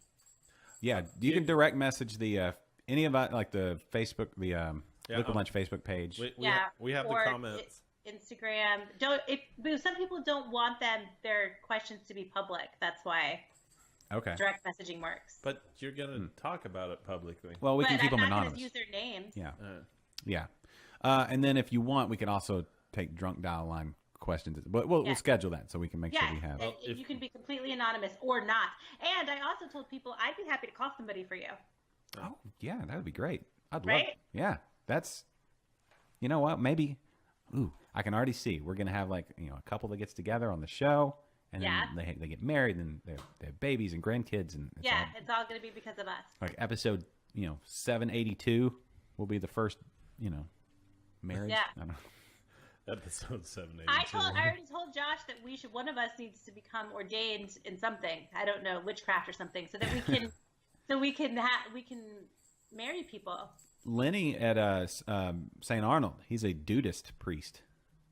Yeah, you can direct message the any of like the Facebook, the Liquid um, Lunch Facebook page. we have the or comments. Instagram. Because some people don't want their questions to be public. That's why Okay. direct messaging works. But you're gonna talk about it publicly. Well, we but can keep I'm them not anonymous. going to use their names. Yeah, yeah. And then if you want, we can also take drunk dial line questions. But we'll schedule that so we can make sure we have. and you can be completely anonymous or not. And I also told people I'd be happy to call somebody for you. Oh, yeah, that would be great. I'd love. Right? Yeah, that's. You know what? Maybe. Ooh, I can already see we're gonna have like a couple that gets together on the show, and Yeah. then they get married, and they have babies and grandkids, and It's all going to be because of us. like episode 782 will be the first marriage. Yeah. I don't know. Episode 782. I already told Josh that one of us needs to become ordained in something. I don't know, witchcraft or something, so that we can marry people. Lenny at St. Arnold, he's a Dudist priest.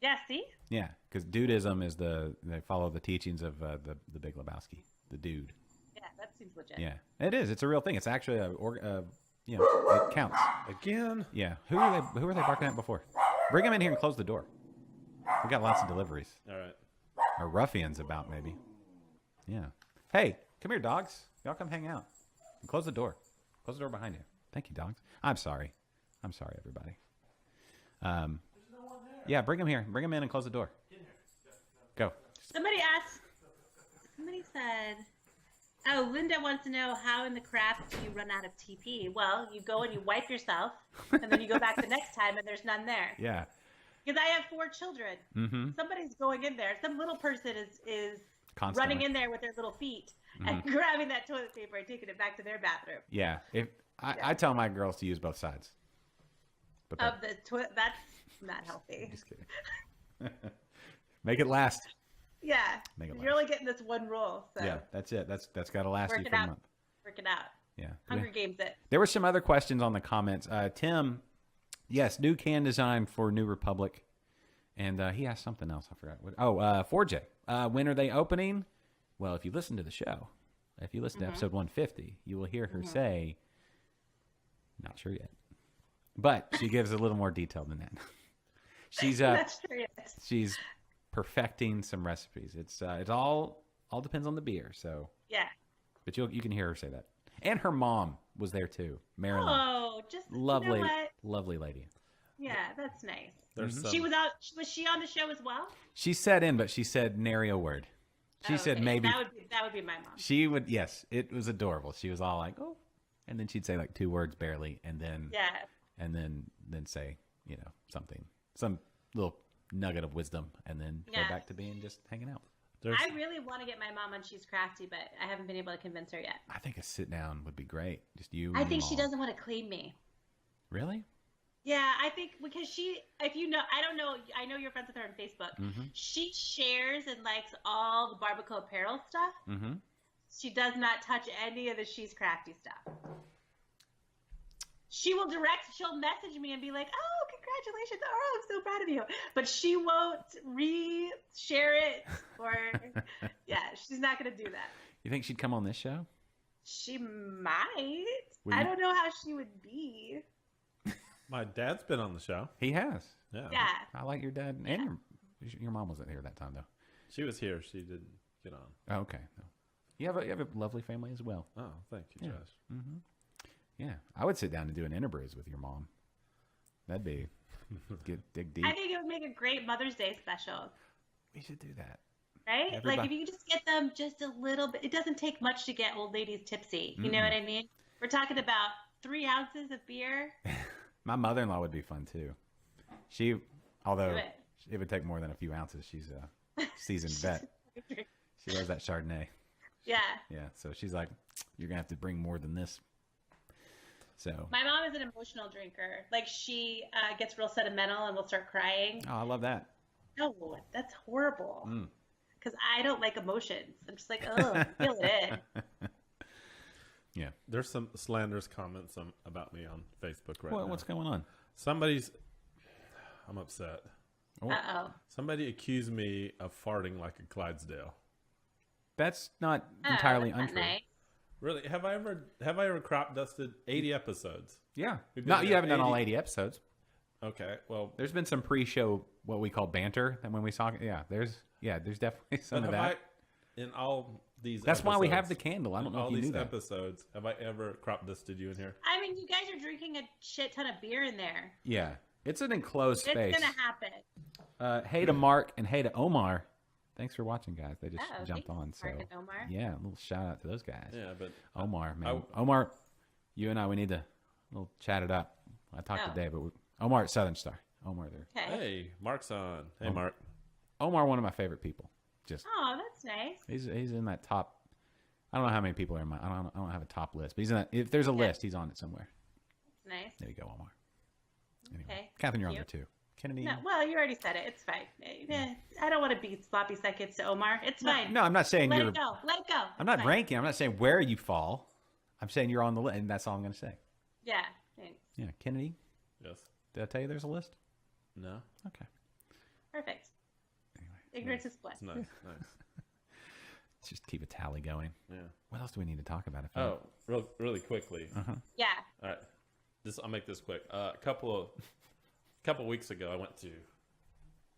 Yeah, see? Yeah, because Dudism is they follow the teachings of the Big Lebowski, the dude. Yeah, that seems legit. Yeah, it is. It's a real thing. It's actually it counts. Again? Yeah. Who are they barking at before? Bring them in here and close the door. We got lots of deliveries. All right. Or ruffians about maybe. Yeah. Hey, come here, dogs. Y'all come hang out. And close the door. Close the door behind you. Thank you, dogs. I'm sorry, everybody. Yeah, bring them here. Bring them in and close the door. Go. Somebody said, oh, Linda wants to know how in the craft do you run out of TP? Well, you go and you wipe yourself, and then you go back the next time, and there's none there. Yeah. Because I have 4 children. Mm-hmm. Somebody's going in there. Some little person is Constantly. running in there with their little feet and grabbing that toilet paper and taking it back to their bathroom. Yeah. If I tell my girls to use both sides. But Of the toilet, that's not healthy. just kidding. Make it last. Yeah, Make it you're last. only getting this one rule. So Yeah, that's it. That's got to last work you it for a out. month. Work it out. Yeah. Hunger Games it. There were some other questions on the comments. Tim, yes, new can design for New Republic. And he asked something else. I forgot. 4J. When are they opening? Well, if you listen to the show, if you listen to episode 150, you will hear her say, not sure yet. But she gives a little more detail than that. That's true. Yes. She's perfecting some recipes. It's all depends on the beer. So, Yeah. but you can hear her say that. And her mom was there too, Marilyn. Oh, just Lovely, You know what? lovely lady. Yeah, that's nice. There's some, She was out. Was she on the show as well? She sat in, but she said nary a word. She Oh, said okay. maybe that would be my mom. she would. Yes, it was adorable. She was all like, "Oh," and then she'd say like 2 words barely, and then Yeah. and then say something, some little nugget of wisdom, and then Yeah. go back to being just hanging out. there's, I really want to get my mom on She's Crafty, but I haven't been able to convince her yet. I think a sit down would be great. Just you. I and think your she mom. doesn't want to claim me. Really? Yeah, I think because if you know, I don't know, I know you're friends with her on Facebook. Mm-hmm. She shares and likes all the Barbacoa apparel stuff. Mm-hmm. She does not touch any of the She's Crafty stuff. she'll message me and be like, oh, congratulations. Oh, I'm so proud of you. But she won't re-share it or, yeah, she's not going to do that. You think she'd come on this show? She might. Would I you- don't know how she would be. My dad's been on the show. He has. Yeah. Yeah. I like your dad. And your mom wasn't here that time, though. She was here. She didn't get on. Oh, okay. No. You have a lovely family as well. Oh, thank you, Yeah. Josh. Yeah. I would sit down and do an interbrews with your mom. That'd be dig deep. I think it would make a great Mother's Day special, We should do that. right? Everybody- Like if you could just get them just a little bit. It doesn't take much to get old ladies tipsy. You know what I mean? We're talking about 3 ounces of beer. My mother-in-law would be fun too. Although Do it. it would take more than a few ounces. She's a seasoned vet. She loves that Chardonnay. Yeah. Yeah, so she's like, you're gonna have to bring more than this. So, My mom is an emotional drinker. Like she gets real sentimental and will start crying. oh, I love that. No, that's horrible. Mm. Because I don't like emotions. I'm just like, oh, feel it in. Yeah. There's some slanderous comments about me on Facebook right now. What's going on? I'm upset. Uh-oh. Somebody accused me of farting like a Clydesdale. That's not Oh, entirely that's not untrue. nice. Really? Have I ever crop dusted 80 episodes? Yeah. We've been No, you there haven't done all 80 80 episodes. Okay. Well, There's been some pre-show what we call banter, and when we saw, there's definitely some but of have that. I, in all these That's why we have the episodes, candle. I don't in know all if you these knew that. episodes, have I ever crop dusted you in here? I mean, you guys are drinking a shit ton of beer in there. Yeah, it's an enclosed It's space. going to happen. Hey to Mark and hey to Omar. Thanks for watching, guys. They just Oh, jumped thanks, on. So Mark and Omar. yeah, a little shout out to those guys. Yeah, but Omar, man, Omar, you and I, we need to little chat it up. I talked Oh. today, but Omar at Southern Star. Omar there. Okay. hey, Mark's on. Hey, Mark. Omar, one of my favorite people. Just Oh, that's nice. he's in that top. I don't know how many people are in my. I don't have a top list, but he's in that. If there's a list, he's on it somewhere. That's nice. There you go, Omar. Anyway, Okay, Catherine, you're on thank there too. Kennedy. No, well, you already said it. It's fine. I don't want to be sloppy seconds to Omar. It's fine. No, I'm not saying Let you're. it go. Let it go. I'm not It's fine. ranking. I'm not saying where you fall. I'm saying you're on the list, and that's all I'm going to say. Yeah. Thanks. Yeah, Kennedy. Yes. Did I tell you there's a list? No. Okay. Perfect. Ignorance is bliss. It's nice. Nice. Let's just keep a tally going. Yeah. What else do we need to talk about? Oh, really quickly. Yeah. All right. I'll make this quick. A couple weeks ago, I went to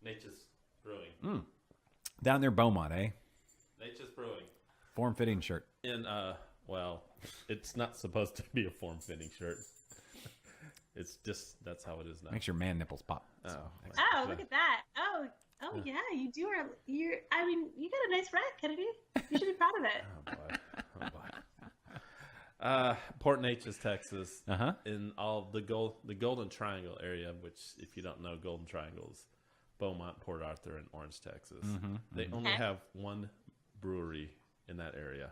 Nature's Brewing. Down there, Beaumont, eh? Nature's Brewing. Form-fitting shirt. In well, it's not supposed to be a form-fitting shirt. It's just that's how it is now. Makes your man nipples pop. Oh, Oh, look at that. Oh, yeah. You do. I mean, you got a nice rack, Kennedy. You should be proud of it. Oh boy. Oh boy. Port Neches, Texas. Uh-huh. In all the Golden Triangle area, which if you don't know, Golden Triangles, Beaumont, Port Arthur, and Orange, Texas. They only Okay. have one brewery in that area,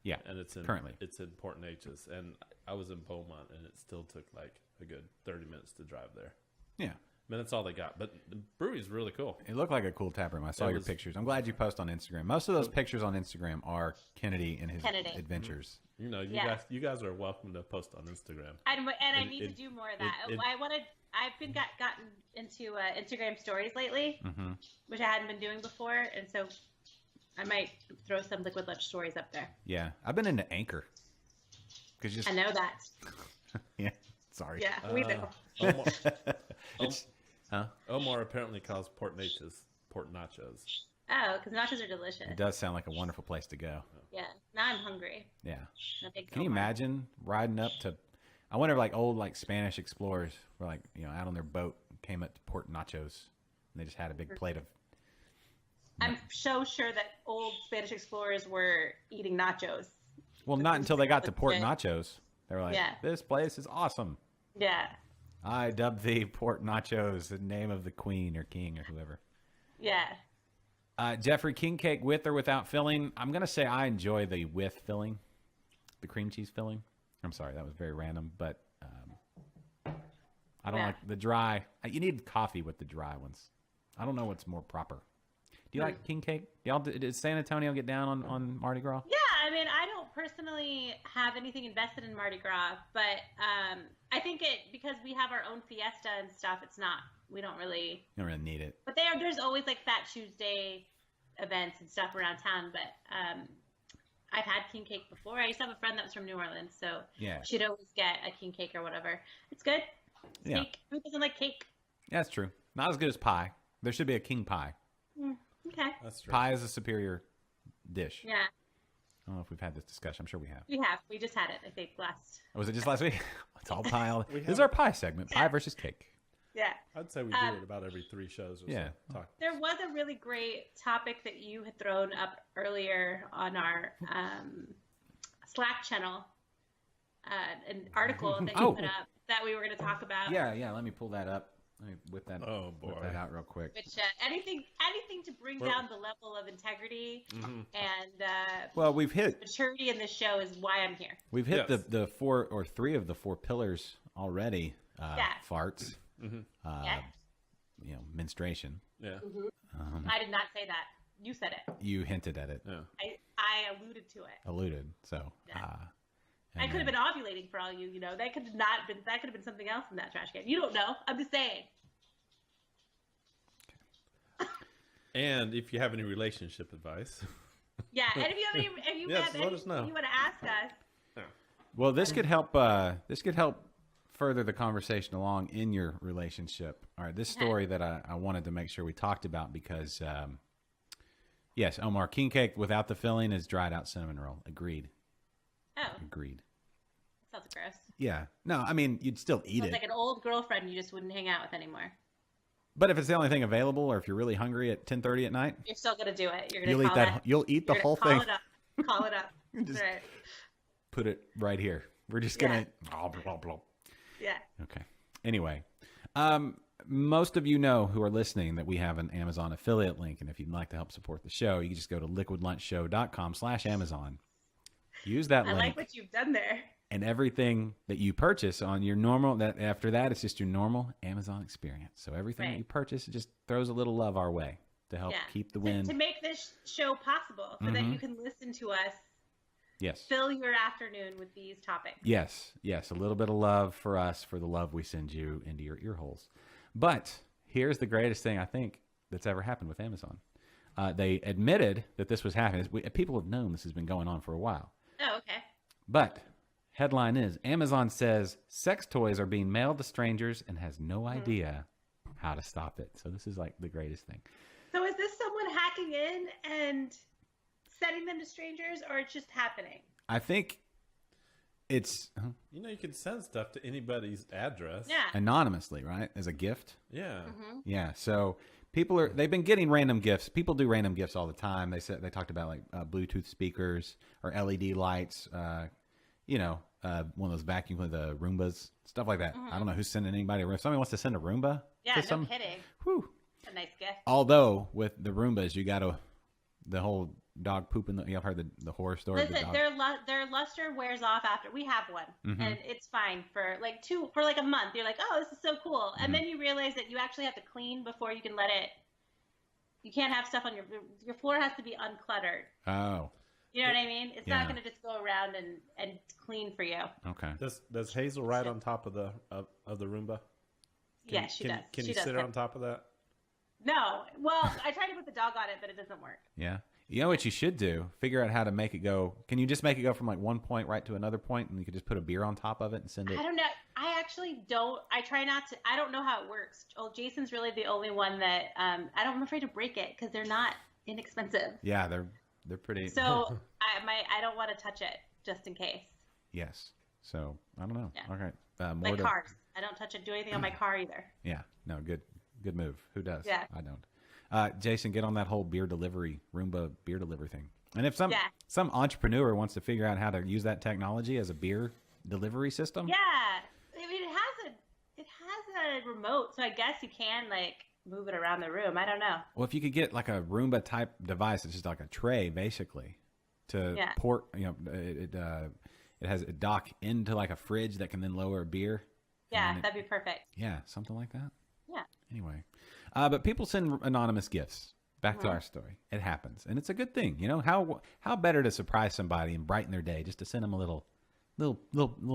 Yeah. and it's in Currently. it's in Port Neches, and I was in Beaumont, and it still took like a good 30 minutes to drive there. Yeah. I mean, that's all they got, but the brewery's really cool. It looked like a cool tap room. I saw It your was- pictures. I'm glad you post on Instagram. Most of those pictures on Instagram are Kennedy and his Kennedy. adventures. You know, Yeah. you guys are welcome to post on Instagram. And I It- need to it- do more of that. it- I've been gotten into Instagram stories lately, which I hadn't been doing before, and so I might throw some Liquid Lunch stories up there. Yeah. I've been into Anchor. Cause just I know that. yeah. Sorry. Yeah, we know. Omar, It's, huh? Omar apparently calls Port Neches Port Nachos. Oh, because nachos are delicious. It does sound like a wonderful place to go. Yeah. Now I'm hungry. Yeah. I'm a big Can you Omar. imagine riding up to? I wonder if like old like Spanish explorers were like out on their boat, came up to Port Nachos, and they just had a big plate of. I'm so sure that old Spanish explorers were eating nachos. Well, not until they got to Port legit. Nachos. They were like, Yeah. "This place is awesome. Yeah. I dubbed thee Port Nachos in name of the queen or king or whoever." Yeah. Jeffrey, king cake with or without filling? I'm gonna say I enjoy the with filling, the cream cheese filling. I'm sorry, that was very random, but I don't Yeah. like the dry. You need coffee with the dry ones. I don't know what's more proper. Do you like king cake? Y'all, did San Antonio get down on Mardi Gras? Yeah, I mean, I don't personally have anything invested in Mardi Gras, but I think because we have our own fiesta and stuff, we don't really need it. But there's always like Fat Tuesday events and stuff around town. But I've had king cake before. I used to have a friend that was from New Orleans, so she'd always get a king cake or whatever. It's good. It's cake. Who doesn't like cake? Yeah, that's true. Not as good as pie. There should be a king pie. Okay. That's true. Pie is a superior dish. Yeah. I don't know if we've had this discussion. I'm sure we have. We have. We just had it, I think, last. Was it just last week? It's all pie. This is our pie segment. Pie versus cake. Yeah. I'd say we do it about every 3 shows or so. Talk. There was a really great topic that you had thrown up earlier on our Slack channel, an article that you put up that we were going to talk about. Yeah. Let me pull that up. Let me whip that out real quick. Which anything to bring down the level of integrity and well, we've hit maturity in this show is why I'm here. We've hit the 4 or 3 of the 4 pillars already. Farts. Menstruation. Yeah. I did not say that. You said it. You hinted at it. Yeah. I alluded to it. So. I could have been ovulating for all you know. That could have been something else in that trash can. You don't know. I'm just saying. And if you have any relationship advice. Yeah, and if you have any, let us know. You want to ask us. Yeah. Well, this could help. This could help further the conversation along in your relationship. All right, this story that I wanted to make sure we talked about because, yes, Omar, king cake without the filling is dried out cinnamon roll. Agreed. Oh. Agreed. Sounds gross. Yeah. No, I mean, you'd still eat Sounds it. like an old girlfriend you just wouldn't hang out with anymore. But if it's the only thing available, or if you're really hungry at 10:30 at night, you're still gonna do it. You're you'll eat that. You'll eat the whole thing. Call it up. Just right. Put it right here. We're just gonna. Blah, blah, blah. Yeah. Okay. Anyway, most of you know who are listening that we have an Amazon affiliate link, and if you'd like to help support the show, you can just go to liquidlunchshow.com/Amazon. Use that link. I like what you've done there. And everything that you purchase on your normal, after that, it's just your normal Amazon experience. So everything that you purchase, it just throws a little love our way to help keep the wind. To make this show possible so that you can listen to us. Yes. Fill your afternoon with these topics. Yes. A little bit of love for us, for the love we send you into your ear holes. But here's the greatest thing I think that's ever happened with Amazon. They admitted that this was happening. People have known this has been going on for a while. Oh, okay. But headline is, Amazon says sex toys are being mailed to strangers and has no idea how to stop it. So this is like the greatest thing. So is this someone hacking in and sending them to strangers, or it's just happening? I think it's... You can send stuff to anybody's address. Yeah. Anonymously, right? As a gift? Yeah. Yeah. So they've been getting random gifts. People do random gifts all the time. They talked about like Bluetooth speakers or LED lights, one of those vacuum with the Roombas, stuff like that. I don't know who's sending anybody. If somebody wants to send a Roomba, yeah, no kidding. Whew. It's a nice gift. Although with the Roombas, you got the whole dog pooping. I've heard the horror story. Listen, their luster wears off after we have one, and it's fine for like a month. You're like, oh, this is so cool, and then you realize that you actually have to clean before you can let it. You can't have stuff on your floor has to be uncluttered. Oh. You know what I mean? It's not going to just go around and clean for you. Okay. Does Hazel ride on top of the Roomba? Yes, she does. Can you sit on top of that? No. Well, I tried to put the dog on it, but it doesn't work. Yeah. You know what you should do? Figure out how to make it go. Can you just make it go from like one point right to another point, and you could just put a beer on top of it and send it? I don't know. I actually don't. I try not to. I don't know how it works. Oh, Jason's really the only one that I'm afraid to break it because they're not inexpensive. Yeah, they're pretty. So I don't want to touch it just in case. Yes. So I don't know. Yeah. Okay. My cars. I don't touch it. Do anything on my car either. Yeah. No. Good move. Who does? Yeah. I don't. Jason, get on that whole Roomba beer delivery thing. And if some entrepreneur wants to figure out how to use that technology as a beer delivery system. Yeah. I mean, it has a remote, so I guess you can move it around the room. I don't know. Well, if you could get like a Roomba type device, it's just like a tray basically to port. It has a dock into like a fridge that can then lower a beer. Yeah, that'd be perfect. Yeah, something like that. Yeah. Anyway, but people send anonymous gifts. Back to our story. It happens, and it's a good thing. You know how better to surprise somebody and brighten their day just to send them a little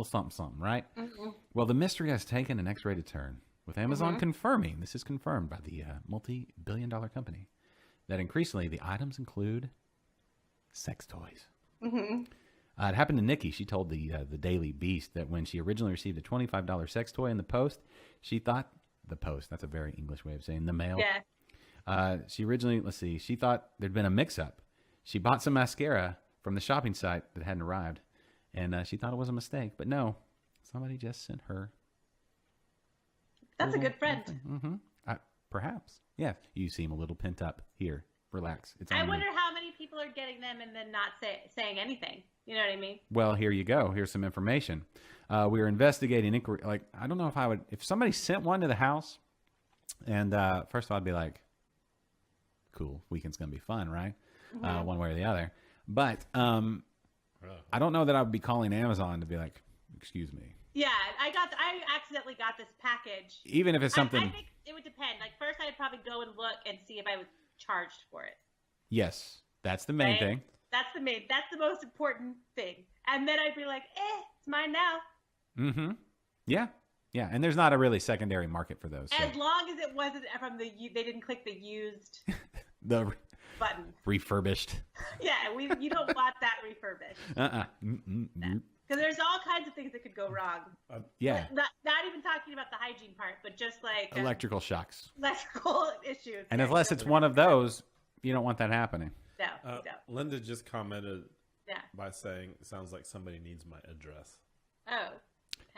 something, right? Well, the mystery has taken an X-rated turn, with Amazon confirming, this is confirmed by the multi-billion-dollar company, that increasingly the items include sex toys. It happened to Nikki. She told the Daily Beast that when she originally received a $25 sex toy in the post, she thought the post. That's a very English way of saying the mail. Yeah. She originally, she thought there'd been a mix-up. She bought some mascara from the shopping site that hadn't arrived, and she thought it was a mistake. But no, somebody just sent her. That's a good friend. Perhaps. Yeah. You seem a little pent up. Here, relax. It's on I you. wonder how many people are getting them and then not saying anything. You know what I mean? Well, here you go. Here's some information. We were investigating inquiry. Like, I don't know if somebody sent one to the house, and first of all, I'd be like, cool, weekend's going to be fun, right? One way or the other. But I don't know that I would be calling Amazon to be like, excuse me. Yeah, I accidentally got this package. Even if it's something. I think it would depend. Like, first I'd probably go and look and see if I was charged for it. Yes, that's the main Right? thing. That's the most important thing. And then I'd be like, it's mine now. Mm-hmm. Yeah. Yeah. And there's not a really secondary market for those. So. As long as it wasn't from they didn't click the used The button. refurbished. Yeah, you don't want that refurbished. Because there's all kinds of things that could go wrong. Yeah. Not even talking about the hygiene part, but just like Electrical shocks. electrical issues. And Yeah, unless you it's don't one want of those, you don't want that happening. that. No, you don't. Linda just commented Yeah. by saying, "Sounds like somebody needs my address." Oh.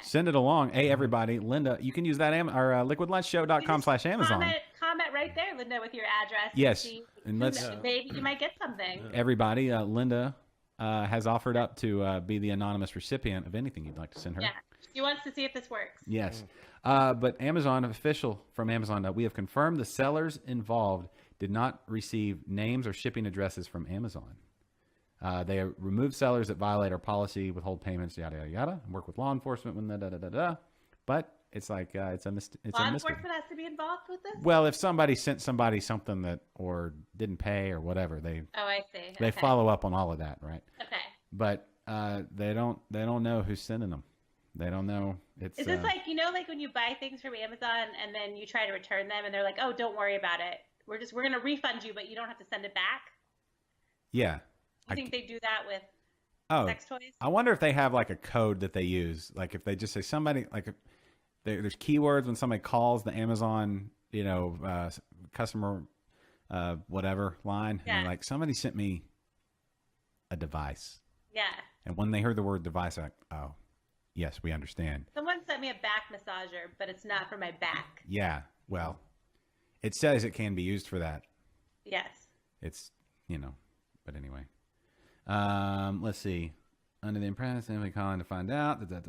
Send it along. Hey, everybody. Linda, you can use that liquidlunchshow.com/Amazon. Comment right there, Linda, with your address. Yes, And and let's- maybe you might get something. Everybody, Linda has offered up to be the anonymous recipient of anything you'd like to send her. Yeah. She wants to see if this works. Yes. But Amazon, official from Amazon, we have confirmed the sellers involved did not receive names or shipping addresses from Amazon. They remove sellers that violate our policy, withhold payments, yada, yada, yada, and work with law enforcement when da-da-da-da-da. But it's like, it's a Law mystery. enforcement has to be involved with this? Well, if somebody sent somebody something that, or didn't pay or whatever, Oh, I see. they Okay. follow up on all of that, right? Okay. But they don't know who's sending them. They don't know. It's Is this like, like when you buy things from Amazon and then you try to return them and they're like, oh, don't worry about it. We're going to refund you, but you don't have to send it back? yeah. You think they do that with Oh, sex toys? I wonder if they have like a code that they use. Like if they just say somebody, like there's keywords when somebody calls the Amazon, customer, whatever line. Yeah. And they're like, somebody sent me a device. Yeah. And when they heard the word device, they're like, oh, yes, we understand. Someone sent me a back massager, but it's not for my back. Yeah. Well, it says it can be used for that. Yes. It's, but anyway. Let's see. Under the impression, we calling to find out. But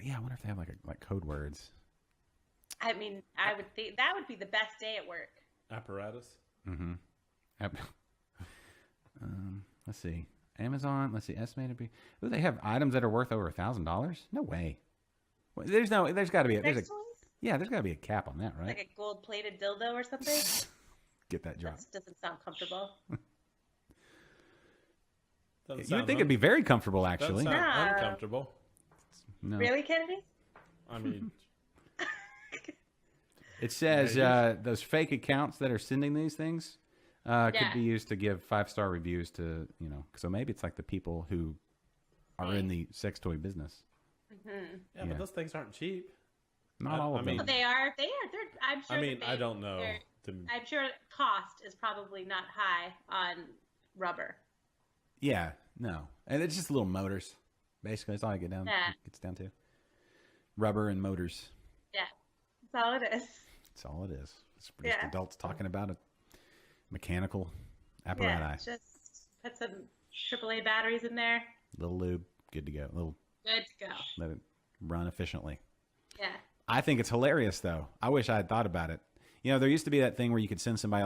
yeah, I wonder if they have like code words. I mean, I would think that would be the best day at work. Apparatus. Mm-hmm. Let's see. Amazon. Let's see. Estimated be. Oh, they have items that are worth over $1,000. No way. Well, there's got to be Sex toys? there's got to be a cap on that, right? Like a gold-plated dildo or something? Get that drop. That doesn't sound comfortable. Doesn't You would sound think it'd be very comfortable, doesn't actually. sound No. uncomfortable. No. Really, Kennedy? I mean, It says those fake accounts that are sending these things could Yeah. be used to give 5-star reviews to, so maybe it's like the people who are in the sex toy business. yeah, but those things aren't cheap. Not all of I mean- them. They are. They're. I'm sure. I mean, that I don't know. I'm sure cost is probably not high on rubber. Yeah, no. And it's just little motors. Basically, that's all I get down. Yeah. It gets down to. Rubber and motors. Yeah, that's all it is. That's all it is. It's just Yeah. adults talking about a mechanical apparatus. Yeah, just put some AAA batteries in there. Little lube, good to go. Good to go. Let it run efficiently. Yeah. I think it's hilarious, though. I wish I had thought about it. There used to be that thing where you could send somebody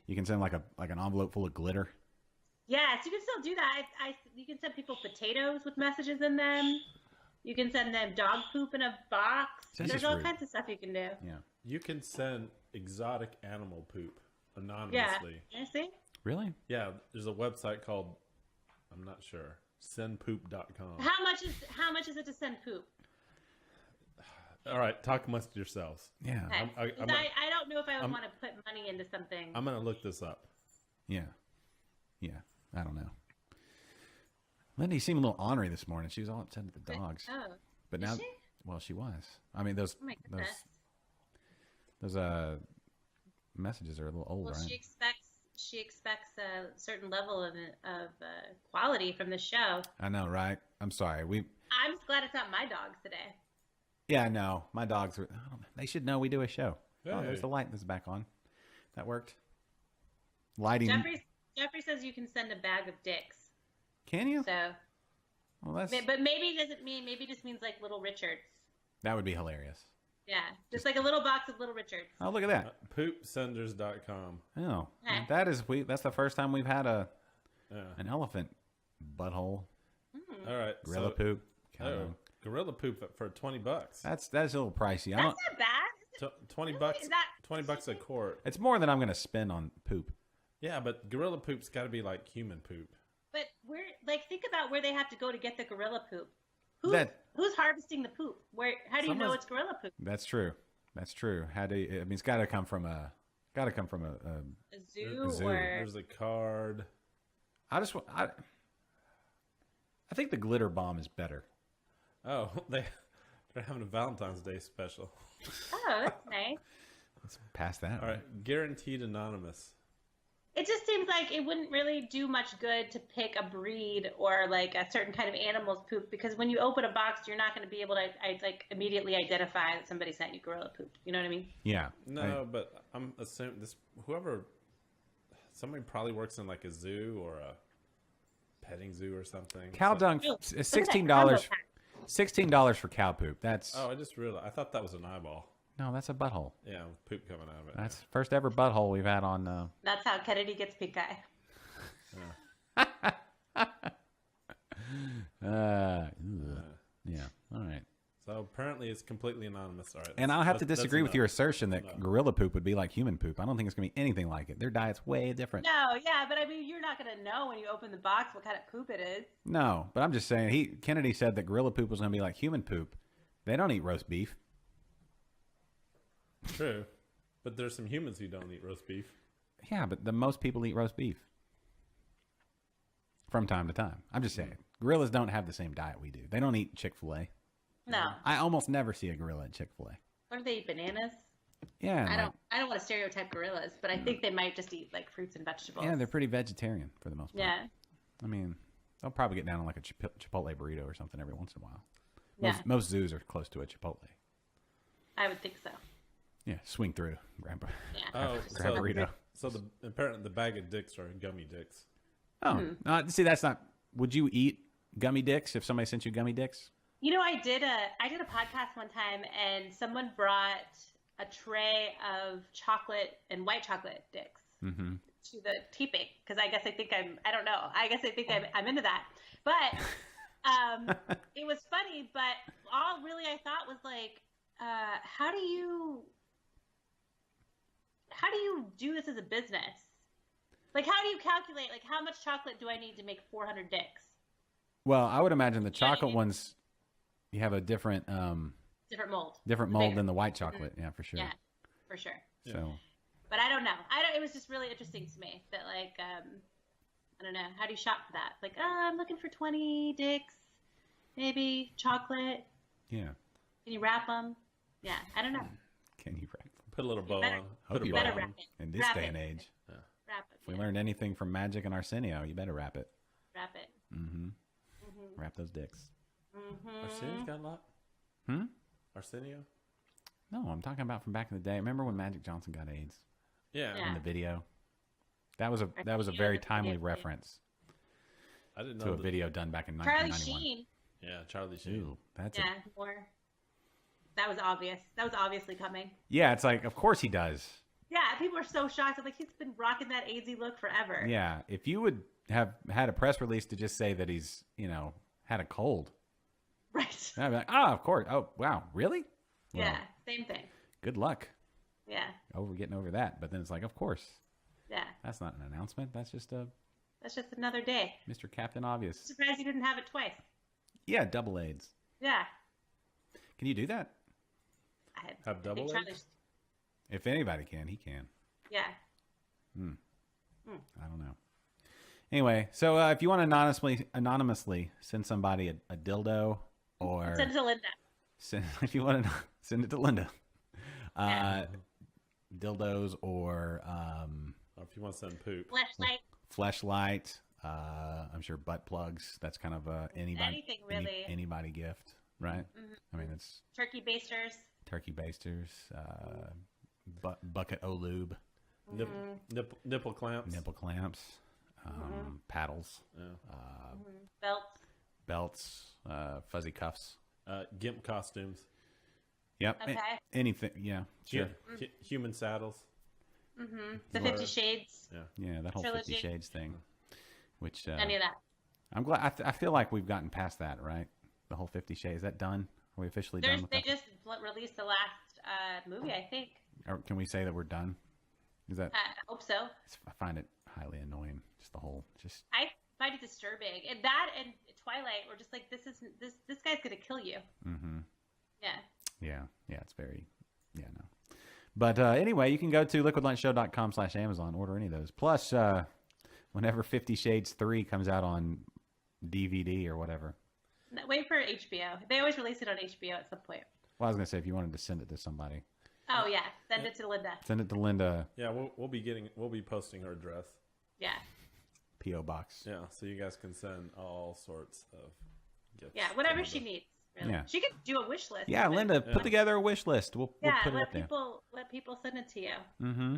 you can send like an envelope full of glitter. Yes, you can still do that. You can send people potatoes with messages in them. You can send them dog poop in a box. That's There's just all rude. kinds of stuff you can do. Yeah, You can send exotic animal poop anonymously. Yeah. You see? Really? Yeah, there's a website called, I'm not sure, sendpoop.com. How much is it to send poop? All right, talk amongst yourselves. Yeah. Okay. I 'Cause I don't know if I would want to put money into something. I'm going to look this up. Yeah. Yeah. I don't know. Lindy seemed a little ornery this morning. She was all upset at the dogs. Oh. But Is now, she? well, she was. I mean, those Oh my goodness. those messages are a little old, Well, right? she expects a certain level of quality from the show. I know, right? I'm sorry. I'm just glad it's not my dogs today. Yeah, no, my dogs are. They should know we do a show. Oh, Hey. there's the light that's back on. That worked. Lighting. Jeffrey says you can send a bag of dicks. Can you? So, Well, that's but maybe it doesn't mean. Maybe it just means like Little Richards. that would be hilarious. Yeah, just like a little box of Little Richards. Oh, look at that. Poopsenders.com. Oh, Okay. that is That's the first time we've had Yeah. an elephant butthole, All right. gorilla so, poop. Oh, gorilla poop for $20. That's a little pricey. I That's don't. not bad. $20 Really? Is that- $20 a quart. It's more than I'm going to spend on poop. Yeah, but gorilla poop's got to be like human poop. But think about where they have to go to get the gorilla poop. Who's harvesting the poop? How do you know Someone's- it's gorilla poop? That's true. That's true. How do you, I mean, it's got to come from a. A zoo, zoo. or There's a card. I think the glitter bomb is better. Oh, they're having a Valentine's Day special. oh, that's nice. Let's pass that. All right, guaranteed anonymous. It just seems like it wouldn't really do much good to pick a breed or like a certain kind of animal's poop, because when you open a box, you're not going to be able to like immediately identify that somebody sent you gorilla poop. You know what I mean? Yeah. No, but I'm assuming somebody probably works in like a zoo or a petting zoo or something. Cow So- dung Ew, is look at that $16. combo pack. $16 for cow poop. That's Oh, I just realized. I thought that was an eyeball. no, that's a butthole. Yeah, with poop coming out of it. That's first ever butthole we've had on. That's how Kennedy gets pink eye. Yeah. All right. So apparently it's completely anonymous. All right. And I'll have to that's disagree with enough. your assertion that gorilla poop would be like human poop. I don't think it's going to be anything like it. Their diet's way different. No, yeah, but I mean, you're not going to know when you open the box what kind of poop it is. No, but I'm just saying. Kennedy said that gorilla poop was going to be like human poop. They don't eat roast beef. True, but there's some humans who don't eat roast beef. Yeah, but the most people eat roast beef from time to time. I'm just saying. Gorillas don't have the same diet we do. They don't eat Chick-fil-A. No. I almost never see a gorilla at Chick-fil-A. What do they eat? Bananas? Yeah, I don't want to stereotype gorillas, but I think they might just eat like fruits and vegetables. yeah, they're pretty vegetarian for the most part. Yeah. I mean, they'll probably get down on like a Chipotle burrito or something every once in a while. Yeah. Most zoos are close to a Chipotle. I would think so. Yeah, swing through, grab Yeah. Oh, grab a burrito. So apparently the bag of dicks are gummy dicks. Oh, see, that's not. Would you eat gummy dicks if somebody sent you gummy dicks? You know, I did a podcast one time, and someone brought a tray of chocolate and white chocolate dicks to the teepee, because I think I'm into that. But it was funny. But all really I thought was like, how do you do this as a business? Like, how do you calculate, like, how much chocolate do I need to make 400 dicks? Well, I would imagine the chocolate ones, you have a different Different mold. mold than the white chocolate. Yeah, for sure. Yeah, for sure. So But I don't know. It was just really interesting to me that, like, I don't know. How do you shop for that? Like, I'm looking for 20 dicks, maybe chocolate. yeah, Can you wrap them? Yeah, I don't know. can you wrap? Put a little bow better- on. Hope Put a you bow better wrap wrap on. it. in this Wrap day it. and age. Wrap it. If we yeah. learned anything from Magic and Arsenio, you better wrap it. Wrap it. Wrap those dicks. Arsenio's got a lot. Arsenio. No, I'm talking about from back in the day. Remember when Magic Johnson got AIDS Yeah. Yeah. in the video? That was a Yeah, very the timely video. reference I didn't know to a that- video done back in Charlie 1991. Sheen. Yeah, Charlie Sheen. Ooh, that's Yeah, more. That was obvious. That was obviously coming. yeah. It's like, of course he does. Yeah, people are so shocked. I'm like, he's been rocking that AZ look forever. Yeah, if you would have had a press release to just say that he's, had a cold, Right. I'd be like, of course. Oh, wow, really? Well, Yeah, same thing. good luck. Yeah. getting over that. But then it's like, of course, Yeah. that's not an announcement. That's just a That's just another day. Mr. Captain Obvious. Surprised you didn't have it twice. Yeah, double AIDS. Yeah. Can you do that? I had Have double big AIDS? challenge. If anybody can, he can. Yeah. I don't know. Anyway, so if you want to anonymously send somebody a dildo, or Send it to Linda. if you want to send it to Linda, Yeah. dildos or Or if you want to send poop. Fleshlight. fleshlight, I'm sure butt plugs. That's kind of anybody Anything, really. anybody gift, right? I mean, it's Turkey basters. turkey basters, bucket o lube, Nipple clamps. nipple clamps, paddles, Belts. belts, fuzzy cuffs. Gimp costumes. Yep. Okay. Anything. Yeah. Sure. Human saddles. The 50 Shades. Yeah. That whole Trilogy. 50 Shades thing, which Any of that. I'm glad. I feel like we've gotten past that, right? The whole 50 Shades. Is that done? Are we officially done with They that? just released the last movie, I think. Or can we say that we're done? Is that? I hope so. I find it highly annoying. Just the whole. Just. I find it disturbing. And that and Twilight were just like, this guy's gonna kill you. Mm-hmm. Yeah. Yeah. Yeah. It's very. Yeah. No. But anyway, you can go to liquidlunchshow.com/Amazon, order any of those. Plus, whenever 50 Shades 3 comes out on DVD or whatever. No, wait for HBO. They always release it on HBO at some point. Well, I was going to say, if you wanted to send it to somebody, Oh yeah, send it to Linda. send it to Linda, Yeah, we'll be posting her address. Yeah. P.O. Box. Yeah, so you guys can send all sorts of gifts. Yeah, to whatever Linda. she needs. Really. Yeah. She could do a wish list. Yeah, of it. Linda, Yeah. put together a wish list. We'll Yeah, put it let up there. people send it to you. Mm-hmm.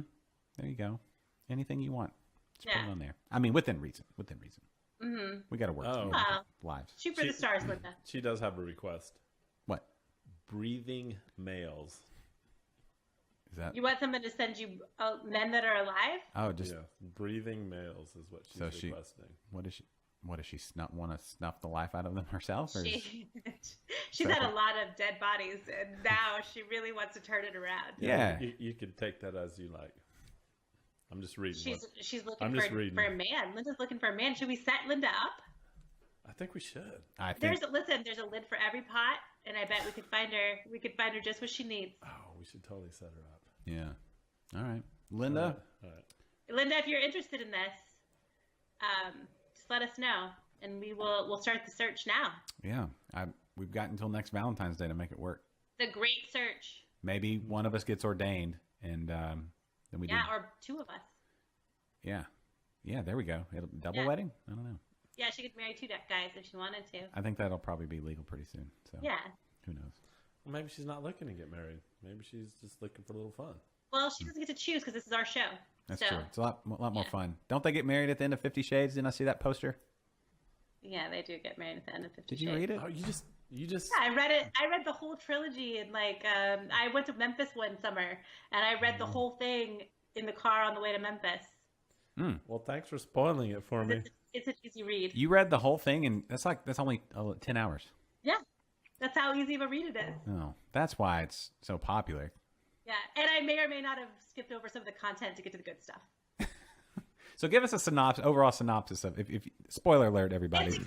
There you go. Anything you want. Just put Yeah. it on there. I mean, within reason. Within reason. Mm-hmm. We got to work Oh. through Wow. lives. Shoot for the stars, Linda. She does have a request. What? Breathing males. Is that? You want someone to send you men that are alive? Oh, just Yeah, breathing males is what she's So she- requesting. what is she? What does she want to snuff the life out of them herself? Or is- She's had a lot of dead bodies, and now she really wants to turn it around. Yeah. You could take that as you like. I'm just reading. She's looking I'm just reading. for a man. Linda's looking for a man. Should we set Linda up? I think we should. I think. There's a lid for every pot, and I bet we could find her just what she needs. Oh, we should totally set her up. Yeah. All right, Linda. All right. Linda, if you're interested in this, just let us know, and we'll start the search now. Yeah. We've got until next Valentine's Day to make it work. The great search. Maybe one of us gets ordained, and then we do. Yeah, or two of us. Yeah. Yeah. There we go. Double Yeah. wedding. I don't know. Yeah, she could marry two guys if she wanted to. I think that'll probably be legal pretty soon. So Yeah. who knows? Well, maybe she's not looking to get married. Maybe she's just looking for a little fun. Well, she doesn't get to choose because this is our show. That's so, true. It's a lot more yeah. fun. Don't they get married at the end of 50 Shades? Didn't I see that poster? Yeah, they do get married at the end of 50 Did you Shades. read it? Oh, you just. Yeah, I read it. I read the whole trilogy, and I went to Memphis one summer, and I read the whole thing in the car on the way to Memphis. Well, thanks for spoiling it for me. It's an easy read. You read the whole thing, and that's only 10 hours. Yeah, that's how easy of a read it is. Oh, that's why it's so popular. Yeah, and I may or may not have skipped over some of the content to get to the good stuff. So give us a overall synopsis of, if spoiler alert, everybody. It's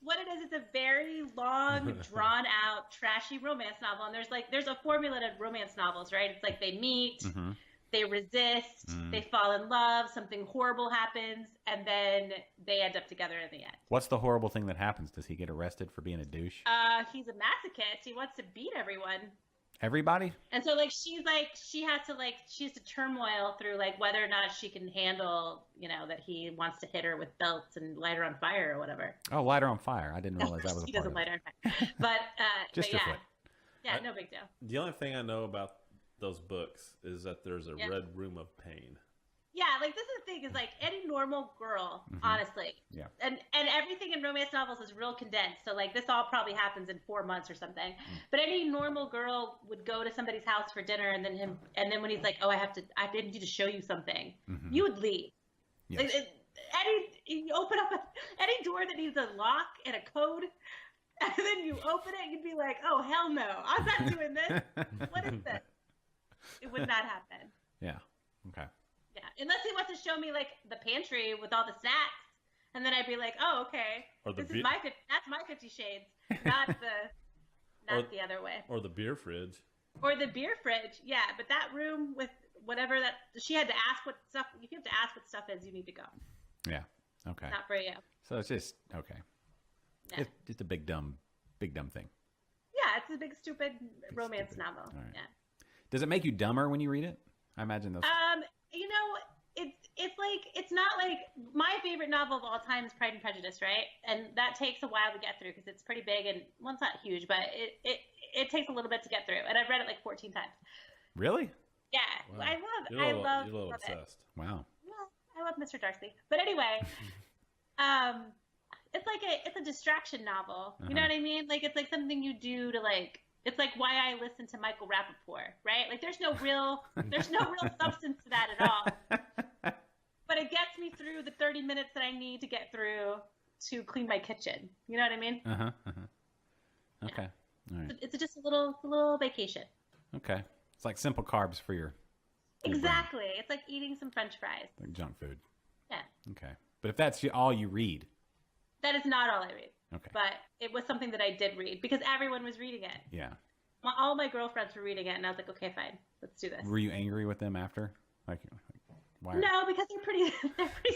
what it is. It's a very long, drawn out, trashy romance novel, and there's a formula to romance novels, right? It's like they meet, they resist, they fall in love, something horrible happens, and then they end up together in the end. What's the horrible thing that happens? Does he get arrested for being a douche? He's a masochist. He wants to beat everyone. Everybody? And so she has to turmoil through whether or not she can handle, that he wants to hit her with belts and light her on fire or whatever. Oh, light her on fire. I didn't realize that was a He part doesn't of light it. her on fire. But Just but your yeah. foot. Yeah, no big deal. The only thing I know about those books is that there's a Yeah. red room of pain. Yeah, this is the thing is any normal girl, honestly. Yeah. And everything in romance novels is real condensed. So this all probably happens in 4 months or something. But any normal girl would go to somebody's house for dinner and then when he's like, "Oh, I need to show you something." You would leave. Yes. You open up any door that needs a lock and a code, and then you open it, you'd be like, "Oh, hell no. I'm not doing this. What is this?" It would not happen. Yeah. Okay. Yeah, unless he wants to show me like the pantry with all the snacks, and then I'd be like, oh, okay, Or the this beer- is that's my 50 Shades, not the other way. Or the beer fridge. Or the beer fridge, yeah. But that room with whatever that she had to ask what stuff. If you have to ask what stuff is, you need to go. Yeah. Okay. Not for you. So it's just okay. Yeah. It's just a big dumb thing. Yeah, it's a big stupid romance novel. All right. Yeah. Does it make you dumber when you read it? I imagine those. You know, it's like it's not like my favorite novel of all time is Pride and Prejudice, right? And that takes a while to get through because it's pretty big and well, it's not huge, but it takes a little bit to get through. And I've read it like 14 times. Really? Yeah, Wow. I love You're a little love it. obsessed. Wow. Well, I love Mr. Darcy, but anyway, it's like it's a distraction novel. You know what I mean? Like it's like something you do to like. It's like why I listen to Michael Rappaport, right? Like there's no real substance to that at all. But it gets me through the 30 minutes that I need to get through to clean my kitchen. You know what I mean? Okay. All right. It's just a little vacation. Okay. It's like simple carbs for your Exactly. It's like eating some French fries. like junk food. Yeah. Okay. But if that's all you read, That is not all I read. okay. But it was something that I did read because everyone was reading it. Yeah. All my girlfriends were reading it, and I was like, okay, fine, let's do this. Were you angry with them after? Like why? No, because they're pretty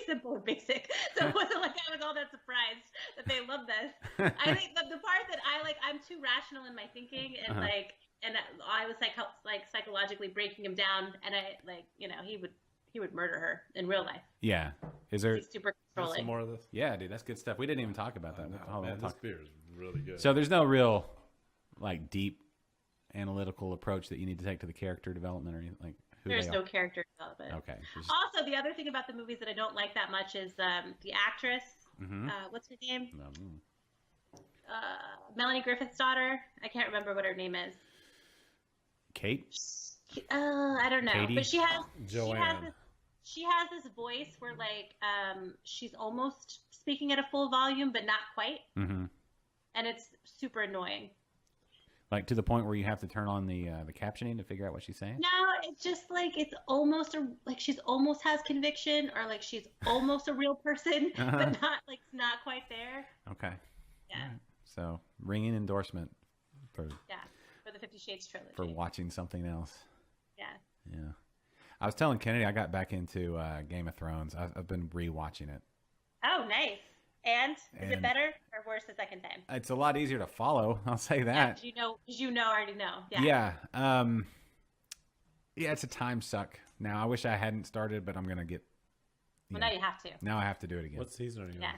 simple and basic. So it wasn't like I was all that surprised that they love this. I think the part that I'm too rational in my thinking, and and I was psychologically breaking him down, and he would murder her in real life. Yeah. Is there? He's super Want some controlling. more of this? Yeah, dude, that's good stuff. We didn't even talk about that. Oh, Hold on, man, we'll this talk. beer is really good. So there's no real like deep analytical approach that you need to take to the character development or anything like who There's they no are. character development. Okay. Just- Also, the other thing about the movies that I don't like that much is the actress. Mhm. What's her name? Mm. Melanie Griffith's daughter. I can't remember what her name is. Kate? I don't know, Katie? but Joanne. she has this voice where like she's almost speaking at a full volume, but not quite, Mm-hmm. and it's super annoying. Like to the point where you have to turn on the captioning to figure out what she's saying? No, it's just like it's almost like she's almost has conviction, or like she's almost a real person, but not quite there. Okay. Yeah, All right. So ringing endorsement for for the 50 Shades trilogy. for watching something else. Yeah. Yeah. I was telling Kennedy I got back into Game of Thrones. I've been rewatching it. Oh, nice. And is it And- better or worse the second time? It's a lot easier to follow. I'll say Yeah, that. did you already know? Yeah. Yeah. Yeah, it's a time suck. Now I wish I hadn't started, but I'm gonna get. Well, now you have to. Now I have to do it again. What season are you Yeah.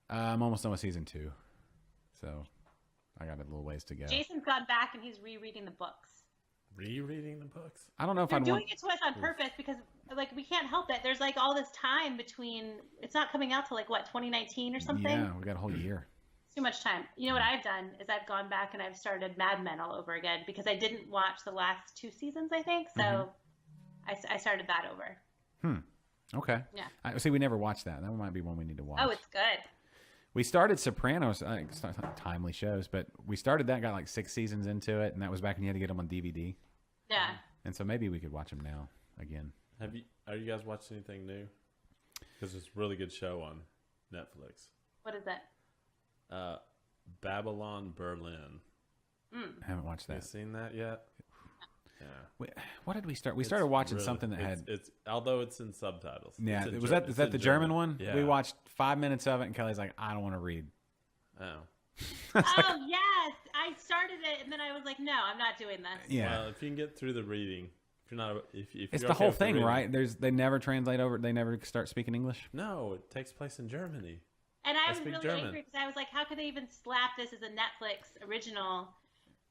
on? I'm almost done with season 2, so I got a little ways to go. Jason's gone back and he's rereading the books. Rereading the books? I don't know if They're I'd doing want. it to us on purpose because, like, we can't help it. There's like all this time between. It's not coming out till like what 2019 or something. Yeah, we got a whole year. Too much time. You know what I've done is I've gone back and I've started Mad Men all over again because I didn't watch the last 2 seasons. I think so. I started that over. Okay. Yeah. I see. We never watched that. That might be one we need to watch. Oh, it's good. We started Sopranos. It's not timely shows, but we started that. Got like 6 seasons into it, and that was back when you had to get them on DVD. Yeah. And so maybe we could watch them now again. Are you guys watching anything new? Because it's a really good show on Netflix. What is it? Babylon Berlin. I haven't watched Have you that. seen that yet? Yeah. What did we start? We started watching Really- something that had. it's although it's in subtitles. Yeah, It's in was Ger- that it's the in German one? Yeah. We watched 5 minutes of it, and Kelly's like, "I don't want to read." Oh. Oh yes, I started it and then I was like, no, I'm not doing this. Yeah, Well, if you can get through the reading, if you're not, if it's you're the okay whole with the thing, reading- right? They never translate over. They never start speaking English. No, it takes place in Germany. And I I was speak really German. angry because I was like, how could they even slap this as a Netflix original?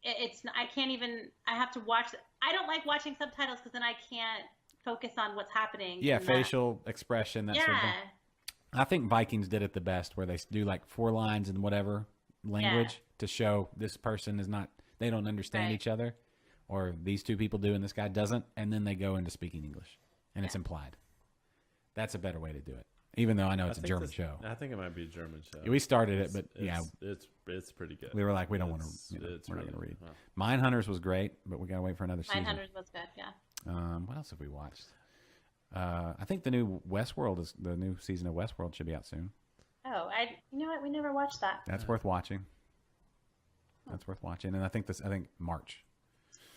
I can't even. I have to watch. I don't like watching subtitles because then I can't focus on what's happening. Yeah, in the- facial expression. That sort of thing. Yeah. I think Vikings did it the best, where they do like 4 lines in whatever language to show this person is not. They don't understand Right. each other, or these 2 people do, and this guy doesn't, and then they go into speaking English, and it's implied. That's a better way to do it. Even though I know it's a think German this- show. I think it might be a German show. We started it, but yeah, it's pretty good. we were like, we don't want It's- to. it's We're not really- going to read. well. Mindhunters was great, but we got to wait for another season. 900 was good. Yeah. What else have we watched? I think the new season of Westworld should be out soon. Oh, you know what? We never watched that. That's worth watching. That's worth watching, and I think March.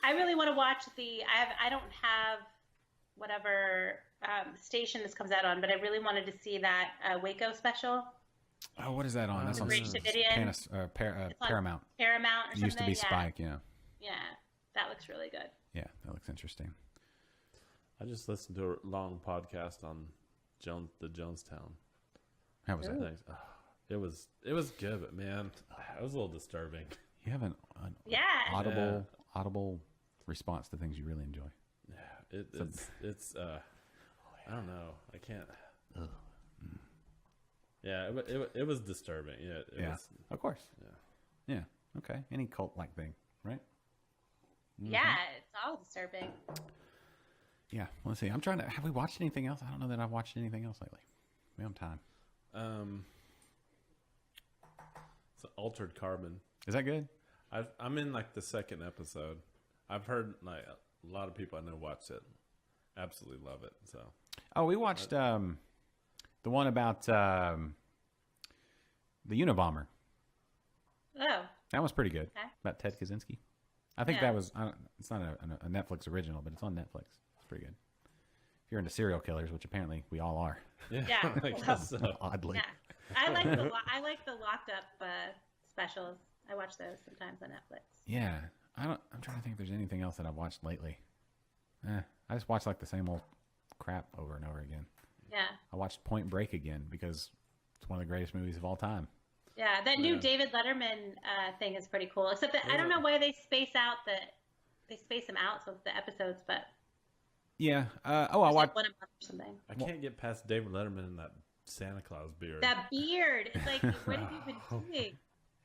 I really want to watch I don't have whatever station this comes out on, but I really wanted to see that Waco special. Oh, what is that on? That's on Rich Davidian. It's on Paramount. Paramount or something. Used to be Spike, yeah. Yeah, that looks really good. Yeah, that looks interesting. I just listened to a long podcast on the Jonestown. How was that? Things. Oh, it was good, but man, it was a little disturbing. You have an audible response to things you really enjoy. Yeah, it's I don't know. I can't. Yeah, it was disturbing. Yeah, it was, of course. Yeah. Yeah. Okay. Any cult-like thing, right? Mm-hmm. Yeah, it's all disturbing. Yeah. Let's see. Have we watched anything else? I don't know that I've watched anything else lately. We have time. It's Altered Carbon. Is that good? I'm in like the second episode. I've heard like a lot of people I know watched it. Absolutely love it. So. Oh, we watched the one about the Unabomber. Oh. That was pretty good. Okay. About Ted Kaczynski. I think that was. It's not a Netflix original, but it's on Netflix. It's pretty good. If you're into serial killers, which apparently we all are. Yeah. I guess so. Oddly. Yeah. I like the Locked Up specials. I watch those sometimes on Netflix. Yeah. I'm trying to think if there's anything else that I've watched lately. I just watch like the same old crap over and over again. Yeah. I watched Point Break again because it's one of the greatest movies of all time. Yeah, that new David Letterman thing is pretty cool. Except that I don't know why they space them out so the episodes, but yeah. I like watched one a month or something. I can't get past David Letterman and that Santa Claus beard. That beard. It's like, what have you been doing?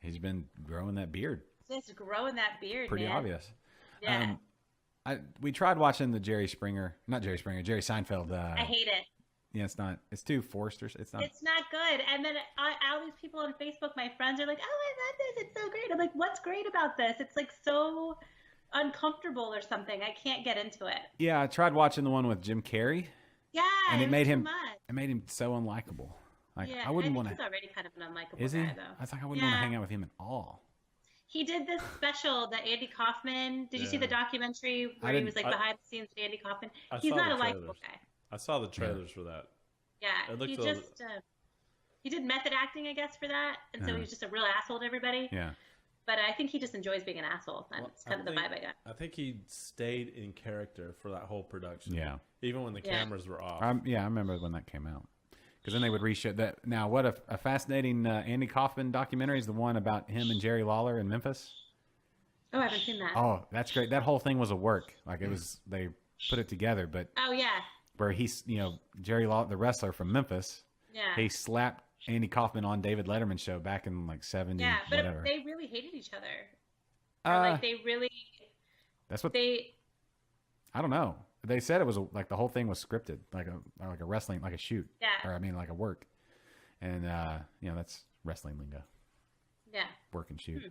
He's been growing that beard. Just growing that beard, Pretty man. obvious. Yeah. We tried watching the Jerry Seinfeld. I hate it. Yeah, it's too forced. It's not good. And then all these people on Facebook, my friends, are like, oh, I love this. It's so great. I'm like, what's great about this? It's like so uncomfortable or something. I can't get into it. Yeah, I tried watching the one with Jim Carrey. Yeah. And it made him much. so unlikable. Like, Yeah, I wouldn't think want he's to. already kind of an unlikable Is he? guy, though. I was like, I wouldn't want to hang out with him at all. He did this special, the Andy Kaufman. Did you see the documentary where he was like behind the scenes with Andy Kaufman? He's not a likable guy. I saw the trailers for that. Yeah, It looked he a little just he did method acting, I guess, for that, and so he was just a real asshole to everybody. Yeah. But I think he just enjoys being an asshole. That's kind of the vibe I got. I think he stayed in character for that whole production. Yeah. Even when the cameras were off. I remember when that came out. Because then they would reshoot that. Now, what a fascinating Andy Kaufman documentary is the one about him and Jerry Lawler in Memphis. Oh, I haven't seen that. Oh, that's great. That whole thing was a work. Like it was, they put it together. But Oh, yeah. where he's, Jerry Lawler, the wrestler from Memphis, Yeah. he slapped Andy Kaufman on David Letterman's show back in like 70, Yeah, but whatever. they really hated each other. Or like they really, That's what they, I don't know. They said it was like the whole thing was scripted, like a wrestling, like a shoot. Yeah. Or I mean, like a work. And that's wrestling lingo. yeah. Work and shoot.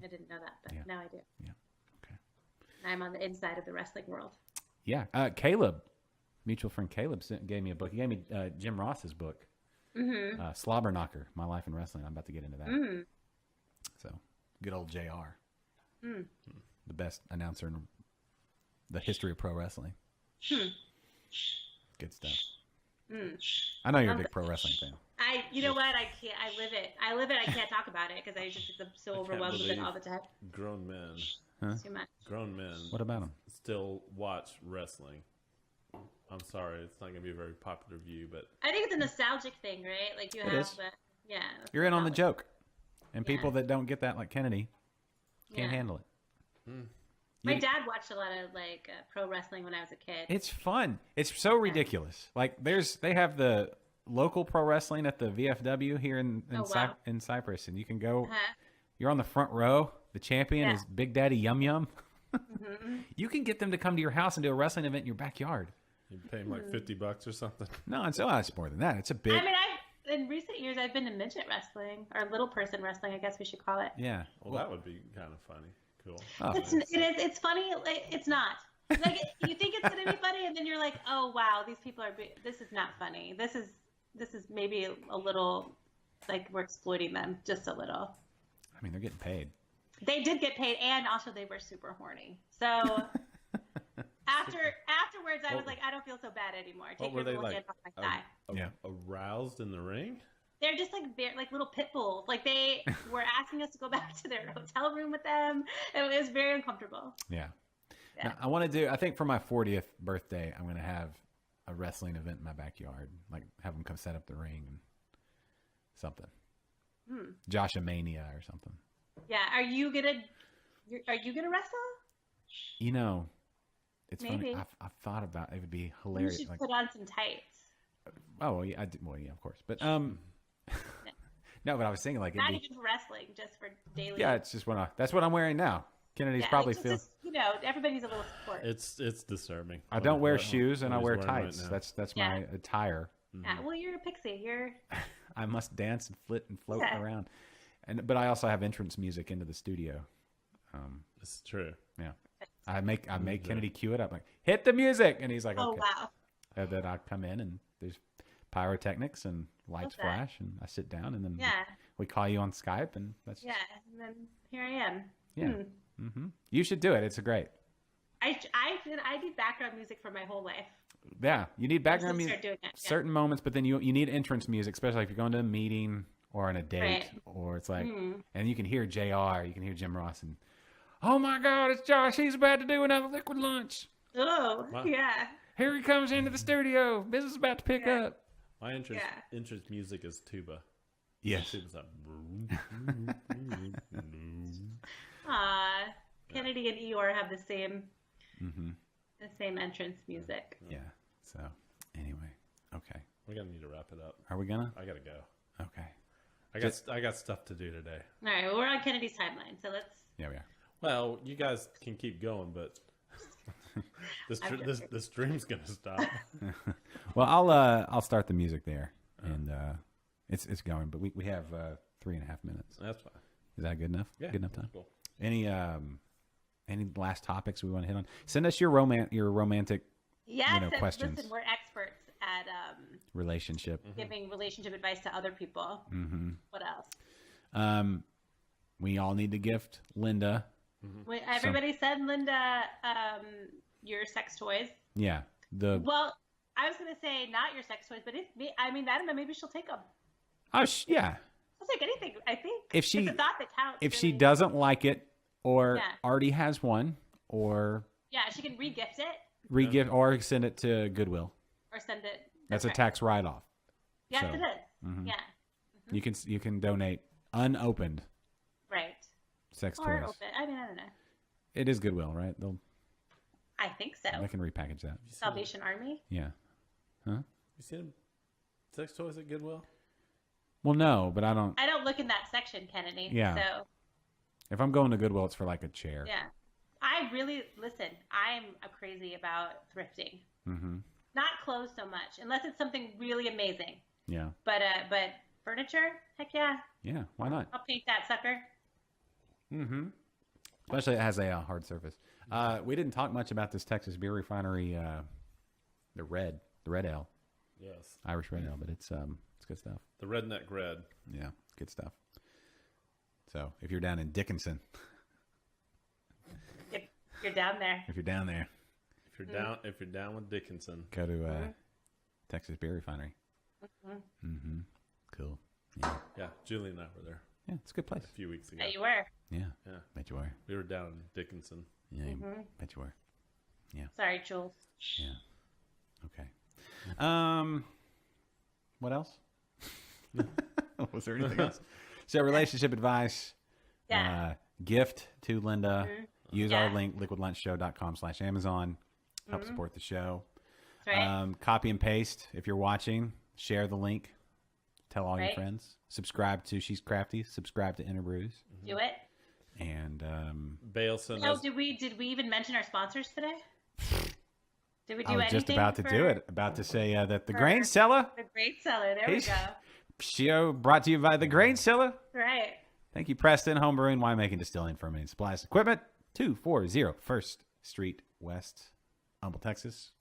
I didn't know that, but Yeah. now I do. Yeah. Okay. I'm on the inside of the wrestling world. Yeah. Caleb, mutual friend Caleb, gave me a book. He gave me Jim Ross's book, Slobber Knocker: My Life in Wrestling. I'm about to get into that. So, good old JR, the best announcer in the history of pro wrestling. Good stuff. I know you're a big pro wrestling fan. You know what? I can't. I live it. I can't talk about it because I just am so overwhelmed with it all the time. Grown men. It's too much. Grown men. What about him? Still watch wrestling. I'm sorry, it's not going to be a very popular view, but I think it's a nostalgic thing, right? Like you It have is. the You're in on the nostalgia. joke, and people that don't get that, like Kennedy, can't Yeah. handle it. My dad watched a lot of like pro wrestling when I was a kid. It's fun. It's so ridiculous. Like they have the local pro wrestling at the VFW here in wow. in Cyprus, and you can go. Uh-huh. You're on the front row. The champion Yeah. is Big Daddy Yum Yum. You can get them to come to your house and do a wrestling event in your backyard. you pay him like $50 or something. No, it's more than that. It's a big. I mean, in recent years I've been to midget wrestling or little person wrestling, I guess we should call it. Yeah. Well, that would be kind of funny. Cool. Oh. It's funny. Like, it's not. Like you think it's gonna be funny, and then you're like, oh wow, these people are. This is not funny. This is maybe a little like we're exploiting them just a little. I mean, they're getting paid. They did get paid, and also they were super horny. So afterwards, I was like, I don't feel so bad anymore. What Take were your they little like? hand off my thigh. Yeah. Aroused in the ring? They're just like little pit bulls. Like they were asking us to go back to their hotel room with them. It was very uncomfortable. Yeah. Yeah. Now, I think for my 40th birthday, I'm going to have a wrestling event in my backyard. Like have them come set up the ring and something. Josh Mania or something. Yeah. Are you gonna wrestle? You know, it's Maybe. funny. I've thought about it. Would be You hilarious. should Like, put on some tights. oh, well, yeah, of course. But no, but I was thinking like, Not it'd be, even for wrestling, just for daily. yeah, it's just that's what I'm wearing now. Kennedy's probably it's feel. just, everybody needs a little support. It's disturbing. I don't wear What- shoes and I what wear he's wearing tights. right now. That's Yeah. my attire. Yeah, well, you're a pixie. You're I must dance and flit and float Yeah. around. But I also have entrance music into the studio. It's true. Yeah. I make Kennedy cue it up like hit the music and he's like oh okay. wow. And then I come in and there's pyrotechnics and lights Love that. flash and I sit down and then Yeah, we call you on Skype and that's yeah. And then here I am. yeah. Mm-hmm. You should do it. It's great. I did background music for my whole life. Yeah, you need background Just music start doing it, yeah. certain moments, but then you need entrance music, especially if you're going to a meeting or on a date, Right. or it's like, and you can hear JR, you can hear Jim Ross, and oh my God, it's Josh. He's about to do another liquid lunch. Oh, Wow. yeah. Here he comes into the studio. Business is about to pick Yeah. up. My interest Yeah. music is tuba. Yes. Tuba's like, Kennedy and Eeyore have the same Mm-hmm. entrance music. Yeah. So anyway, okay. we're gonna need to wrap it up. Are we gonna? I gotta go. Okay. I got stuff to do today. All right, well, we're on Kennedy's timeline, so let's. Yeah, we are. Well, you guys can keep going, but this stream's gonna stop. Well, I'll start the music there, and it's going, but we have 3.5 minutes. That's fine. Is that good enough? Yeah, Good enough time. that's cool. Any last topics we want to hit on? Send us your romantic Yes, and questions. listen, we're experts at relationship. giving relationship advice to other people. Mm-hmm. What else? We all need to gift Linda. Wait, everybody send Linda your sex toys. Yeah. Well, I was gonna say not your sex toys, but I don't know. Maybe she'll take them. Yeah. I'll take anything. I think If she- it's a thought that counts. If she really. doesn't like it, or Yeah. already has one, or Yeah, she can re-gift it re-gift, or send it to Goodwill. or send it. That's a Okay. tax write-off. Yes, so, it is. Yeah, You can donate unopened right. sex Or toys. open. I don't know. It is Goodwill, right? I think so. They can repackage that. Salvation Army. Yeah. Huh? You seen sex toys at Goodwill? Well, no, but I don't. I don't look in that section, Kennedy. Yeah. So If I'm going to Goodwill, it's for like a chair. yeah, I really listen. I'm crazy about thrifting. Mm-hmm. Not clothes so much, unless it's something really amazing. Yeah. But furniture, heck yeah, Yeah. Why not? I'll paint that sucker. Mm-hmm. Especially it has a hard surface. We didn't talk much about this Texas beer refinery, the red ale, Yes. Irish red ale, but it's good stuff. The Redneck Red. Yeah, good stuff. So if you're down in Dickinson, You're down there. if you're down there, If you're down with Dickinson, go to Texas beer refinery. Mm-hmm. Cool. Yeah. yeah, Julie and I were there Yeah, it's a good place. a few weeks ago. Yeah, you were. Yeah. Yeah. Bet you were. We were down in Dickinson. Yeah, bet you were. Sorry, Jules. Yeah. Okay. What else? Was there anything else? So relationship advice. Yeah. Gift to Linda. Use our Yeah. link, liquidlunchshow.com/Amazon. Help support the show. That's right. Copy and paste. If you're watching, share the link. Tell all your Right. friends. Subscribe to She's Crafty. Subscribe to Interbrews. Do it. And Bale sent Oh, us. did we even mention our sponsors today? Did we do I was anything? just about to for do it. About to say that the for- Grain Cellar. The Great Seller. There we He's- go. Show brought to you by the Grain Cellar. Right. Thank you, Preston. Home brewing, winemaking, distilling, fermenting supplies, equipment. 240 First Street West, Humble, Texas.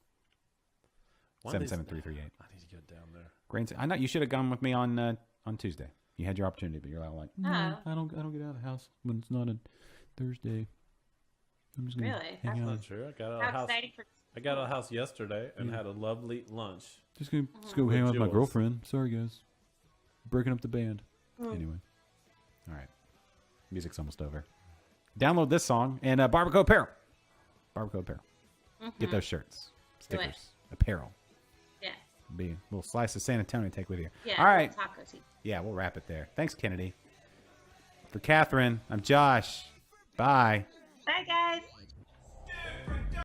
One of these- 77338. I need to get down there. Great. I know you should have gone with me on Tuesday. You had your opportunity, but you're like, no, Oh. I don't get out of the house when it's not a Thursday. I'm just gonna Really? hang That's out. not true. I got out of How the house. exciting for I got out of the house yesterday and had a lovely lunch. Just gonna go hang out with my Jules. girlfriend. Sorry, guys. Breaking up the band. Anyway. All right. Music's almost over. Download this song and Barbacoa Apparel. Barbacoa Apparel. Get those shirts, Do it. stickers, apparel. Yeah. Be a little slice of San Antonio to take with you. Yeah. All right. Tacos. Yeah, we'll wrap it there. Thanks, Kennedy. For Catherine, I'm Josh. Bye. Bye, guys.